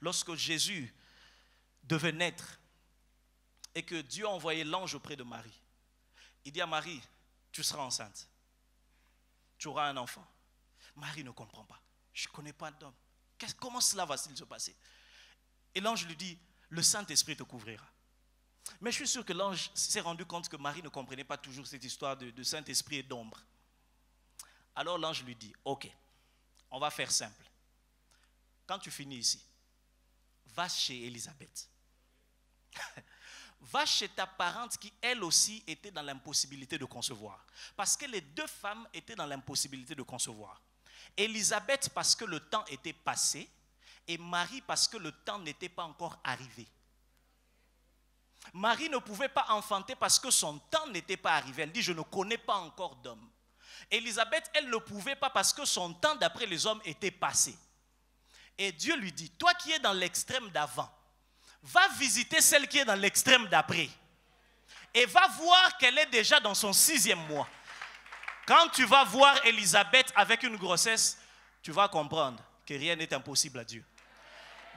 Lorsque Jésus devait naître et que Dieu a envoyé l'ange auprès de Marie, il dit à Marie, tu seras enceinte. Tu auras un enfant. Marie ne comprend pas. Je ne connais pas d'homme. Comment cela va-t-il se passer? Et l'ange lui dit, le Saint-Esprit te couvrira. Mais je suis sûr que l'ange s'est rendu compte que Marie ne comprenait pas toujours cette histoire de Saint-Esprit et d'ombre. Alors l'ange lui dit, ok, on va faire simple. Quand tu finis ici, va chez Élisabeth. Va chez ta parente qui, elle aussi, était dans l'impossibilité de concevoir. Parce que les deux femmes étaient dans l'impossibilité de concevoir. Élisabeth parce que le temps était passé et Marie parce que le temps n'était pas encore arrivé. Marie ne pouvait pas enfanter parce que son temps n'était pas arrivé. Elle dit, je ne connais pas encore d'homme. Élisabeth, elle ne pouvait pas parce que son temps d'après les hommes était passé. Et Dieu lui dit, toi qui es dans l'extrême d'avant, va visiter celle qui est dans l'extrême d'après. Et va voir qu'elle est déjà dans son 6e mois. Quand tu vas voir Élisabeth avec une grossesse, tu vas comprendre que rien n'est impossible à Dieu.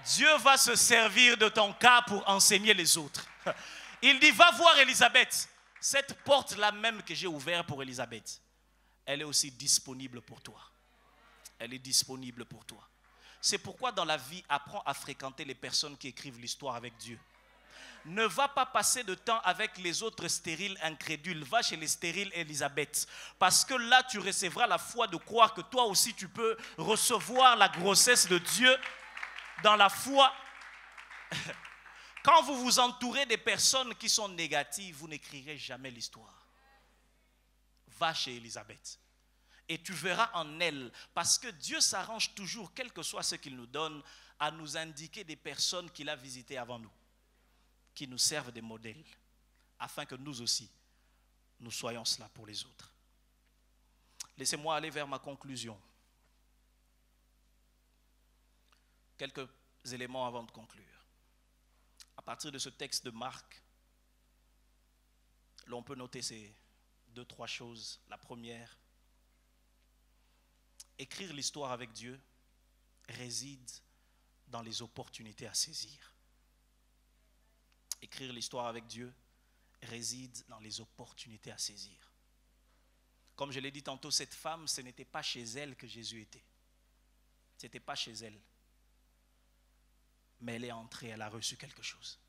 Dieu va se servir de ton cas pour enseigner les autres. Il dit, va voir Élisabeth. Cette porte-là même que j'ai ouverte pour Élisabeth, elle est aussi disponible pour toi. Elle est disponible pour toi. C'est pourquoi dans la vie, apprends à fréquenter les personnes qui écrivent l'histoire avec Dieu. Ne va pas passer de temps avec les autres stériles incrédules. Va chez les stériles Élisabeth. Parce que là, tu recevras la foi de croire que toi aussi, tu peux recevoir la grossesse de Dieu dans la foi. Quand vous vous entourez des personnes qui sont négatives, vous n'écrirez jamais l'histoire. Va chez Élisabeth. Et tu verras en elle, parce que Dieu s'arrange toujours, quel que soit ce qu'il nous donne, à nous indiquer des personnes qu'il a visitées avant nous, qui nous servent des modèles, afin que nous aussi, nous soyons cela pour les autres. Laissez-moi aller vers ma conclusion. Quelques éléments avant de conclure. À partir de ce texte de Marc, l'on peut noter ces 2-3 choses. La première, écrire l'histoire avec Dieu réside dans les opportunités à saisir. Écrire l'histoire avec Dieu réside dans les opportunités à saisir. Comme je l'ai dit tantôt, cette femme, ce n'était pas chez elle que Jésus était. Ce n'était pas chez elle. Mais elle est entrée, elle a reçu quelque chose.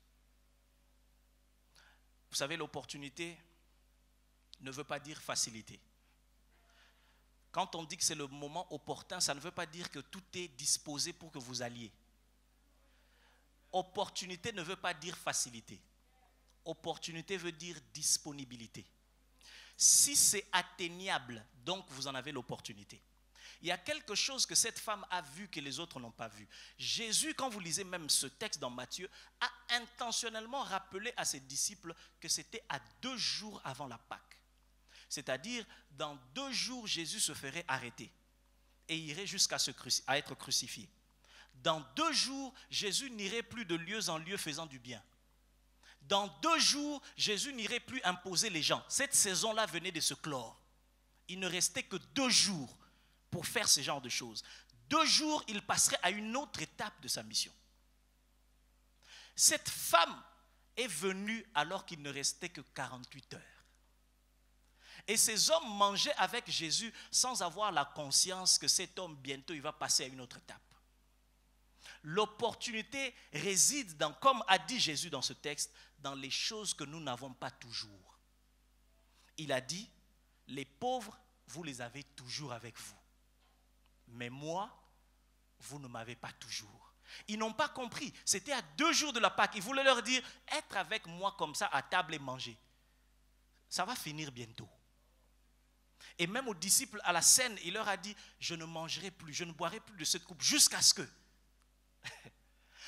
Vous savez, l'opportunité ne veut pas dire facilité. Quand on dit que c'est le moment opportun, ça ne veut pas dire que tout est disposé pour que vous alliez. Opportunité ne veut pas dire facilité. Opportunité veut dire disponibilité. Si c'est atteignable, donc vous en avez l'opportunité. Il y a quelque chose que cette femme a vu que les autres n'ont pas vu. Jésus, quand vous lisez même ce texte dans Matthieu, a intentionnellement rappelé à ses disciples que c'était à 2 jours avant la Pâque. C'est-à-dire, dans 2 jours, Jésus se ferait arrêter et irait jusqu'à être crucifié. Dans 2 jours, Jésus n'irait plus de lieu en lieu faisant du bien. Dans 2 jours, Jésus n'irait plus imposer les gens. Cette saison-là venait de se clore. Il ne restait que 2 jours pour faire ce genre de choses. 2 jours, il passerait à une autre étape de sa mission. Cette femme est venue alors qu'il ne restait que 48 heures. Et ces hommes mangeaient avec Jésus sans avoir la conscience que cet homme, bientôt, il va passer à une autre étape. L'opportunité réside dans, comme a dit Jésus dans ce texte, dans les choses que nous n'avons pas toujours. Il a dit, les pauvres, vous les avez toujours avec vous. Mais moi, vous ne m'avez pas toujours. Ils n'ont pas compris. C'était à 2 jours de la Pâque. Il voulait leur dire, être avec moi comme ça à table et manger, ça va finir bientôt. Et même aux disciples à la scène, il leur a dit, je ne mangerai plus, je ne boirai plus de cette coupe jusqu'à ce que...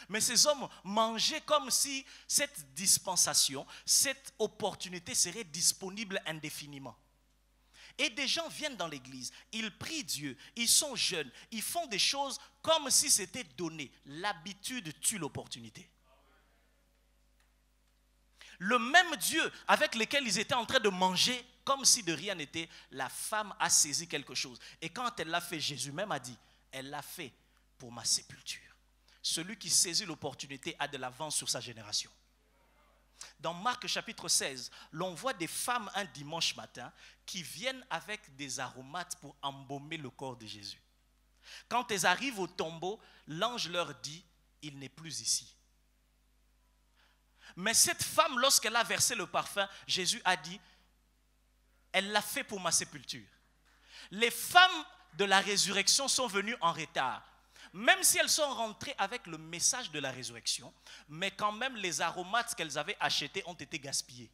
Mais ces hommes mangeaient comme si cette dispensation, cette opportunité serait disponible indéfiniment. Et des gens viennent dans l'église, ils prient Dieu, ils sont jeunes, ils font des choses comme si c'était donné. L'habitude tue l'opportunité. Le même Dieu avec lequel ils étaient en train de manger, comme si de rien n'était, la femme a saisi quelque chose. Et quand elle l'a fait, Jésus même a dit, elle l'a fait pour ma sépulture. Celui qui saisit l'opportunité a de l'avance sur sa génération. Dans Marc chapitre 16, l'on voit des femmes un dimanche matin qui viennent avec des aromates pour embaumer le corps de Jésus. Quand elles arrivent au tombeau, l'ange leur dit, il n'est plus ici. Mais cette femme, lorsqu'elle a versé le parfum, Jésus a dit, elle l'a fait pour ma sépulture. Les femmes de la résurrection sont venues en retard. Même si elles sont rentrées avec le message de la résurrection, mais quand même les aromates qu'elles avaient achetés ont été gaspillés.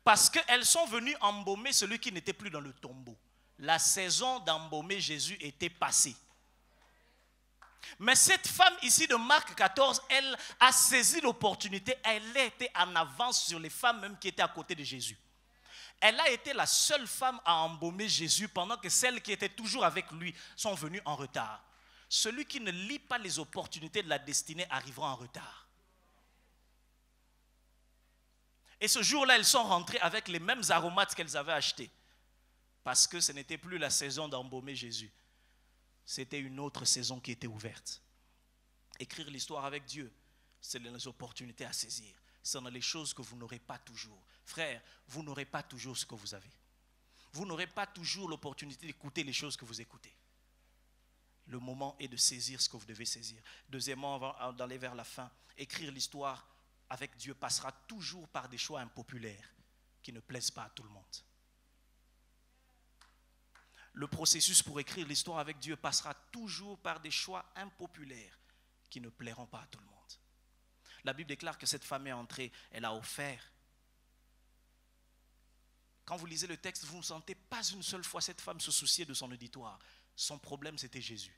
Parce qu'elles sont venues embaumer celui qui n'était plus dans le tombeau. La saison d'embaumer Jésus était passée. Mais cette femme ici de Marc 14, elle a saisi l'opportunité, elle a été en avance sur les femmes même qui étaient à côté de Jésus. Elle a été la seule femme à embaumer Jésus pendant que celles qui étaient toujours avec lui sont venues en retard. Celui qui ne lit pas les opportunités de la destinée arrivera en retard. Et ce jour-là, elles sont rentrées avec les mêmes aromates qu'elles avaient achetés. Parce que ce n'était plus la saison d'embaumer Jésus. C'était une autre saison qui était ouverte. Écrire l'histoire avec Dieu, c'est les opportunités à saisir. Ce sont les choses que vous n'aurez pas toujours. Frère, vous n'aurez pas toujours ce que vous avez. Vous n'aurez pas toujours l'opportunité d'écouter les choses que vous écoutez. Le moment est de saisir ce que vous devez saisir. Deuxièmement, avant d'aller vers la fin, écrire l'histoire avec Dieu passera toujours par des choix impopulaires qui ne plaisent pas à tout le monde. Le processus pour écrire l'histoire avec Dieu passera toujours par des choix impopulaires qui ne plairont pas à tout le monde. La Bible déclare que cette femme est entrée, elle a offert. Quand vous lisez le texte, vous ne sentez pas une seule fois cette femme se soucier de son auditoire. Son problème, c'était Jésus.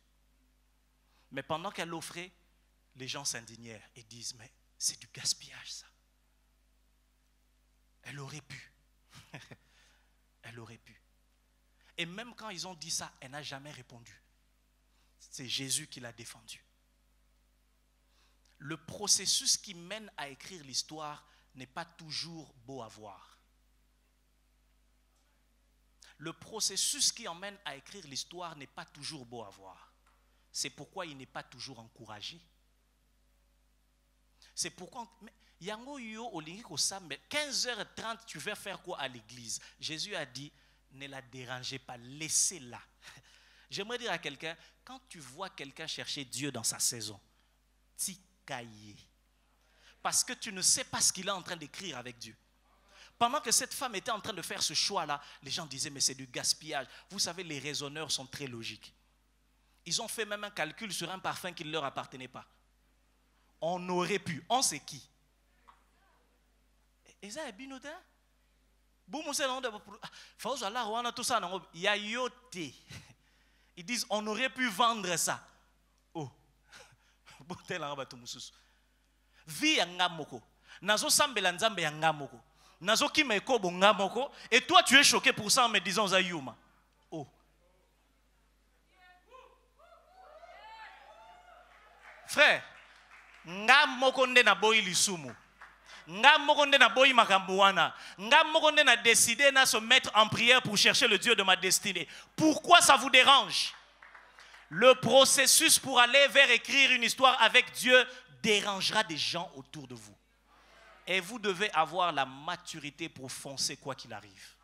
Mais pendant qu'elle offrait, les gens s'indignèrent et disent, mais c'est du gaspillage ça. Elle aurait pu. Elle aurait pu. Et même quand ils ont dit ça, elle n'a jamais répondu. C'est Jésus qui l'a défendue. le processus qui mène à écrire l'histoire n'est pas toujours beau à voir. Le processus qui emmène à écrire l'histoire n'est pas toujours beau à voir. C'est pourquoi il n'est pas toujours encouragé. C'est pourquoi, yango yo olingi ko sambe 15h30 tu vas faire quoi à l'église? Jésus a dit ne la dérangez pas, laissez-la. J'aimerais dire à quelqu'un, quand tu vois quelqu'un chercher Dieu dans sa saison, tikaye. Parce que tu ne sais pas ce qu'il est en train d'écrire avec Dieu. Pendant que cette femme était en train de faire ce choix-là, les gens disaient mais c'est du gaspillage. Vous savez, les raisonneurs sont très logiques. Ils ont fait même un calcul sur un parfum qui ne leur appartenait pas. On aurait pu. On sait qui? Et ça est binodin. Ils disent on aurait pu vendre ça. Oh. Vi yangamoko. Nazo sambela nzambe yangamoko. Nazo kima ekobo ngamoko. Et toi tu es choqué pour ça en me disant Zayuma. Oh. Frère, ngam moko nde na boyi lisumu. Ngam moko nde na boyi makambo wana. Ngam moko nde na décidé na se mettre en prière pour chercher le Dieu de ma destinée. Pourquoi ça vous dérange? Le processus pour aller vers écrire une histoire avec Dieu dérangera des gens autour de vous. Et vous devez avoir la maturité pour foncer quoi qu'il arrive.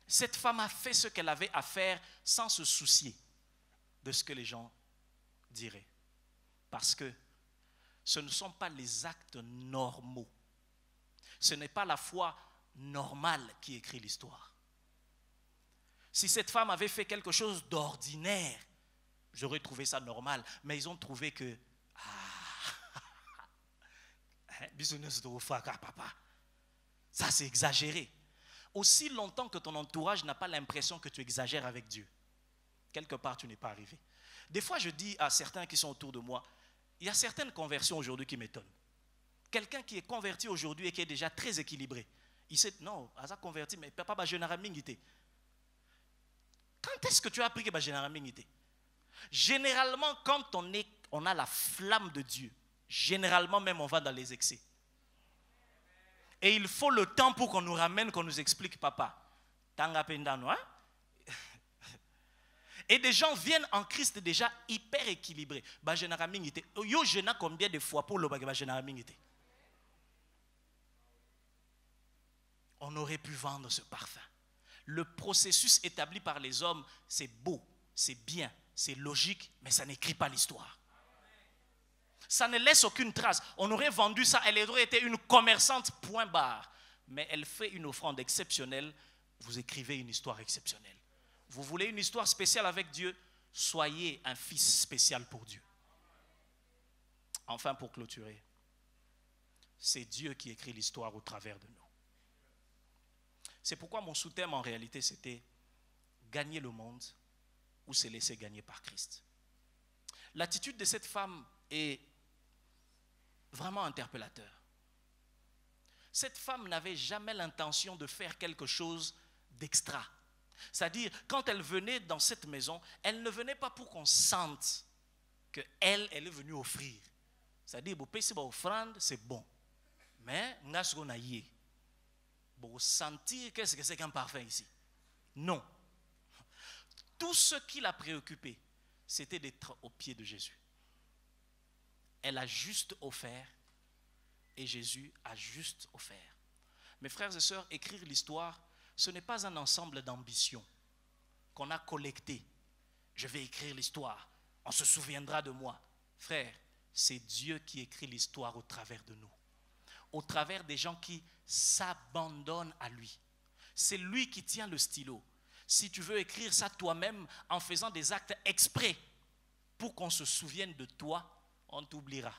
Cette femme a fait ce qu'elle avait à faire sans se soucier de ce que les gens diraient. Parce que ce ne sont pas les actes normaux. Ce n'est pas la foi normale qui écrit l'histoire. Si cette femme avait fait quelque chose d'ordinaire, j'aurais trouvé ça normal. Mais ils ont trouvé que ça c'est exagéré. Aussi longtemps que ton entourage n'a pas l'impression que tu exagères avec Dieu, quelque part tu n'es pas arrivé. Des fois je dis à certains qui sont autour de moi, il y a certaines conversions aujourd'hui qui m'étonnent. Quelqu'un qui est converti aujourd'hui et qui est déjà très équilibré, il sait non, il a converti mais papa général mingité. Quand est-ce que tu as appris que général mingité? Généralement quand on a la flamme de Dieu, généralement même on va dans les excès. Et il faut le temps pour qu'on nous ramène, qu'on nous explique papa. Tanga pendano, hein? Et des gens viennent en Christ déjà hyper équilibrés. Yo jeûna combien de fois pour le on aurait pu vendre ce parfum. Le processus établi par les hommes, c'est beau, c'est bien, c'est logique, mais ça n'écrit pas l'histoire. Ça ne laisse aucune trace. On aurait vendu ça, elle aurait été une commerçante point barre. Mais elle fait une offrande exceptionnelle, vous écrivez une histoire exceptionnelle. Vous voulez une histoire spéciale avec Dieu, soyez un fils spécial pour Dieu. Enfin, pour clôturer, c'est Dieu qui écrit l'histoire au travers de nous. C'est pourquoi mon sous-thème en réalité c'était gagner le monde ou se laisser gagner par Christ. L'attitude de cette femme est vraiment interpellateur. Cette femme n'avait jamais l'intention de faire quelque chose d'extra. C'est-à-dire, quand elle venait dans cette maison, elle ne venait pas pour qu'on sente qu'elle est venue offrir. C'est-à-dire, vous payez votre offrande, c'est bon. Mais, vous sentir qu'est-ce que c'est qu'un parfum ici? Non. Tout ce qui l'a préoccupé, c'était d'être au pied de Jésus. Elle a juste offert et Jésus a juste offert. Mes frères et sœurs, écrire l'histoire, ce n'est pas un ensemble d'ambitions qu'on a collectées. Je vais écrire l'histoire, on se souviendra de moi. Frère, c'est Dieu qui écrit l'histoire au travers de nous. Au travers des gens qui s'abandonnent à lui. C'est lui qui tient le stylo. Si tu veux écrire ça toi-même en faisant des actes exprès pour qu'on se souvienne de toi, on t'oubliera.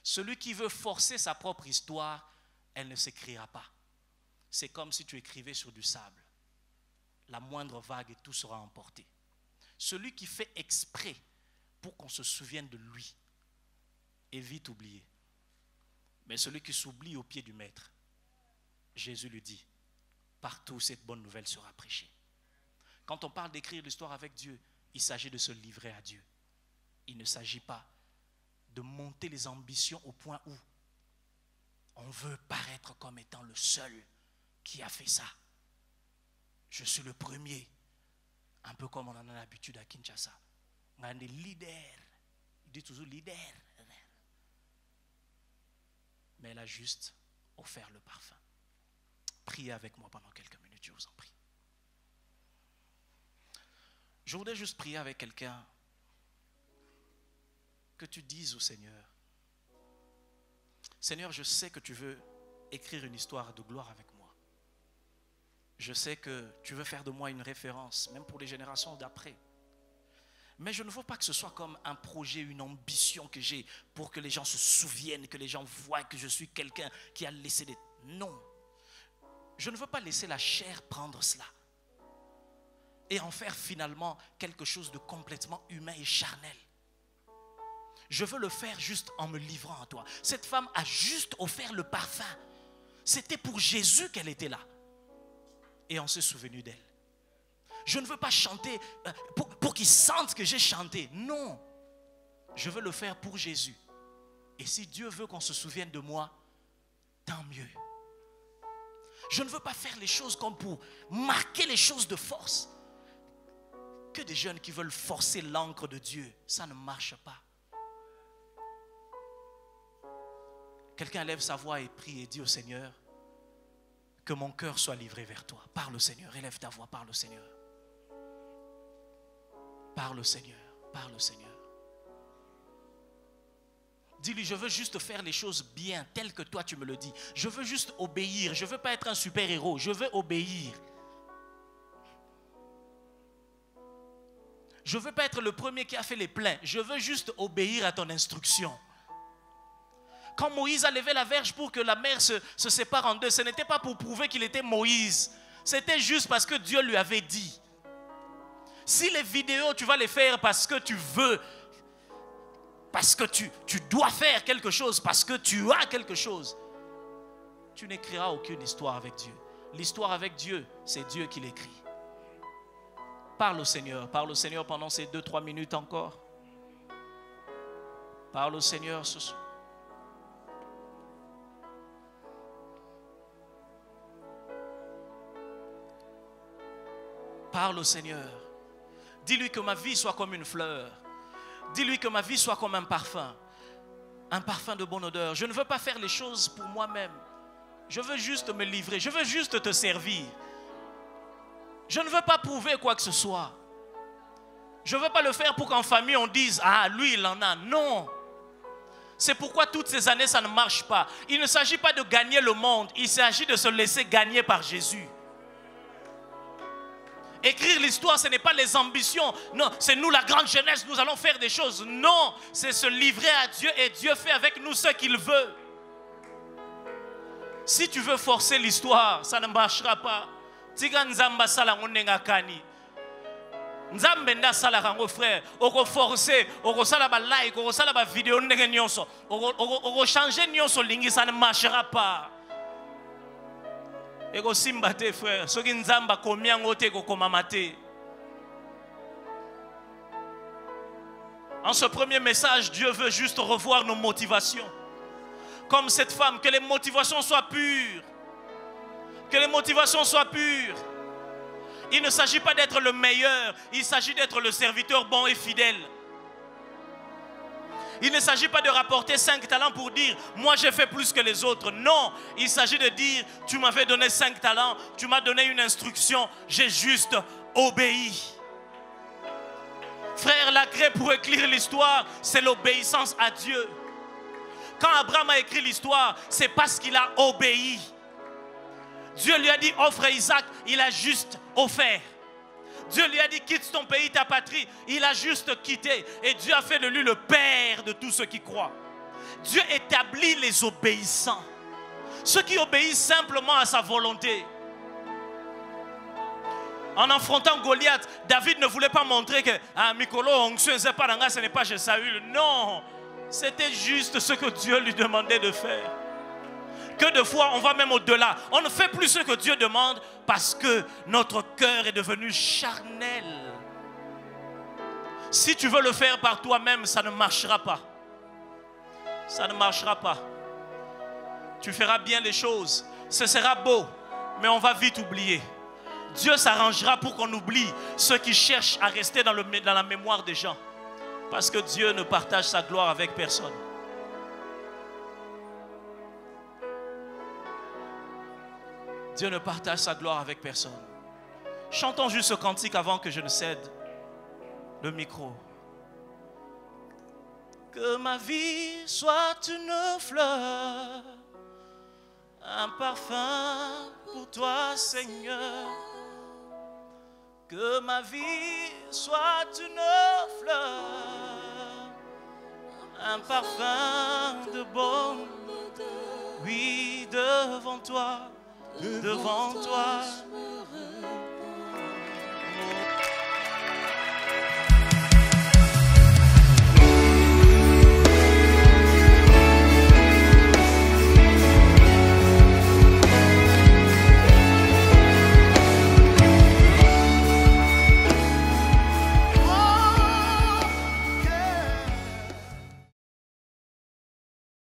Celui qui veut forcer sa propre histoire, elle ne s'écrira pas. C'est comme si tu écrivais sur du sable. La moindre vague et tout sera emporté. Celui qui fait exprès pour qu'on se souvienne de lui est vite oublié. Mais celui qui s'oublie au pied du maître, Jésus lui dit, partout cette bonne nouvelle sera prêchée. Quand on parle d'écrire l'histoire avec Dieu, il s'agit de se livrer à Dieu. il ne s'agit pas de monter les ambitions au point où on veut paraître comme étant le seul qui a fait ça. Je suis le premier, un peu comme on en a l'habitude à Kinshasa. On a des leaders, il dit toujours leader. Mais elle a juste offert le parfum. Priez avec moi pendant quelques minutes, je vous en prie. Je voudrais juste prier avec quelqu'un, que tu dises au Seigneur, Seigneur, je sais que tu veux écrire une histoire de gloire avec moi. Je sais que tu veux faire de moi une référence, même pour les générations d'après. Mais je ne veux pas que ce soit comme un projet, une ambition que j'ai pour que les gens se souviennent, que les gens voient que je suis quelqu'un qui a laissé des... Non. Je ne veux pas laisser la chair prendre cela et en faire finalement quelque chose de complètement humain et charnel. Je veux le faire juste en me livrant à toi. Cette femme a juste offert le parfum. C'était pour Jésus qu'elle était là. Et on s'est souvenu d'elle. Je ne veux pas chanter pour qu'ils sentent que j'ai chanté. Non. Je veux le faire pour Jésus. Et si Dieu veut qu'on se souvienne de moi, tant mieux. Je ne veux pas faire les choses comme pour marquer les choses de force. Que des jeunes qui veulent forcer l'encre de Dieu, ça ne marche pas. Quelqu'un lève sa voix et prie et dit au Seigneur, que mon cœur soit livré vers toi. Parle au Seigneur, élève ta voix, parle au Seigneur. Parle au Seigneur, parle au Seigneur. Dis-lui, je veux juste faire les choses bien, telles que toi tu me le dis. Je veux juste obéir, je ne veux pas être un super-héros, je veux obéir. Je ne veux pas être le premier qui a fait les pleins, je veux juste obéir à ton instruction. Quand Moïse a levé la verge pour que la mer se sépare en deux, ce n'était pas pour prouver qu'il était Moïse. C'était juste parce que Dieu lui avait dit. Si les vidéos, tu vas les faire parce que tu veux, parce que tu dois faire quelque chose, parce que tu as quelque chose, tu n'écriras aucune histoire avec Dieu. L'histoire avec Dieu, c'est Dieu qui l'écrit. Parle au Seigneur pendant ces 2-3 minutes encore. Parle au Seigneur ce soir. Parle au Seigneur. Dis-lui que ma vie soit comme une fleur. Dis-lui que ma vie soit comme un parfum de bonne odeur. Je ne veux pas faire les choses pour moi-même. Je veux juste me livrer. Je veux juste te servir. Je ne veux pas prouver quoi que ce soit. Je ne veux pas le faire pour qu'en famille on dise « Ah, lui il en a ». Non. C'est pourquoi toutes ces années ça ne marche pas. Il ne s'agit pas de gagner le monde. Il s'agit de se laisser gagner par Jésus. Écrire l'histoire, ce n'est pas les ambitions. Non, c'est nous la grande jeunesse, nous allons faire des choses. Non, c'est se livrer à Dieu et Dieu fait avec nous ce qu'il veut. Si tu veux forcer l'histoire, ça ne marchera pas. Tiga nzamba sala ngonenga kani. Nzambe nda sala kango frère. Oko forcer, oko sala ba like, oko sala ba vidéo ndenge nyonso. Oko changer nyonso lingi, ça ne marchera pas. Ego simba te frère, soki nzamba komiango te ko komamate. En ce premier message, Dieu veut juste revoir nos motivations. Comme cette femme, que les motivations soient pures. Que les motivations soient pures. Il ne s'agit pas d'être le meilleur, il s'agit d'être le serviteur bon et fidèle. Il ne s'agit pas de rapporter 5 talents pour dire « Moi j'ai fait plus que les autres ». Non, il s'agit de dire « Tu m'avais donné 5 talents, tu m'as donné une instruction, j'ai juste obéi ». Frère, la clé pour écrire l'histoire, c'est l'obéissance à Dieu. Quand Abraham a écrit l'histoire, c'est parce qu'il a obéi. Dieu lui a dit « Offre Isaac », il a juste offert. Dieu lui a dit quitte ton pays, ta patrie. Il a juste quitté. Et Dieu a fait de lui le père de tous ceux qui croient. Dieu établit les obéissants. Ceux qui obéissent simplement à sa volonté. En affrontant Goliath, David ne voulait pas montrer que Mikolo, ce n'est pas chez Saül. Non, c'était juste ce que Dieu lui demandait de faire. Que de fois, on va même au-delà. On ne fait plus ce que Dieu demande parce que notre cœur est devenu charnel. Si tu veux le faire par toi-même, ça ne marchera pas. Ça ne marchera pas. Tu feras bien les choses. Ce sera beau, mais on va vite oublier. Dieu s'arrangera pour qu'on oublie ceux qui cherchent à rester dans la mémoire des gens. Parce que Dieu ne partage sa gloire avec personne. Dieu ne partage sa gloire avec personne. Chantons juste ce cantique avant que je ne cède le micro. Que ma vie soit une fleur, un parfum pour toi, Seigneur. Que ma vie soit une fleur, un parfum de baume, oui, devant toi,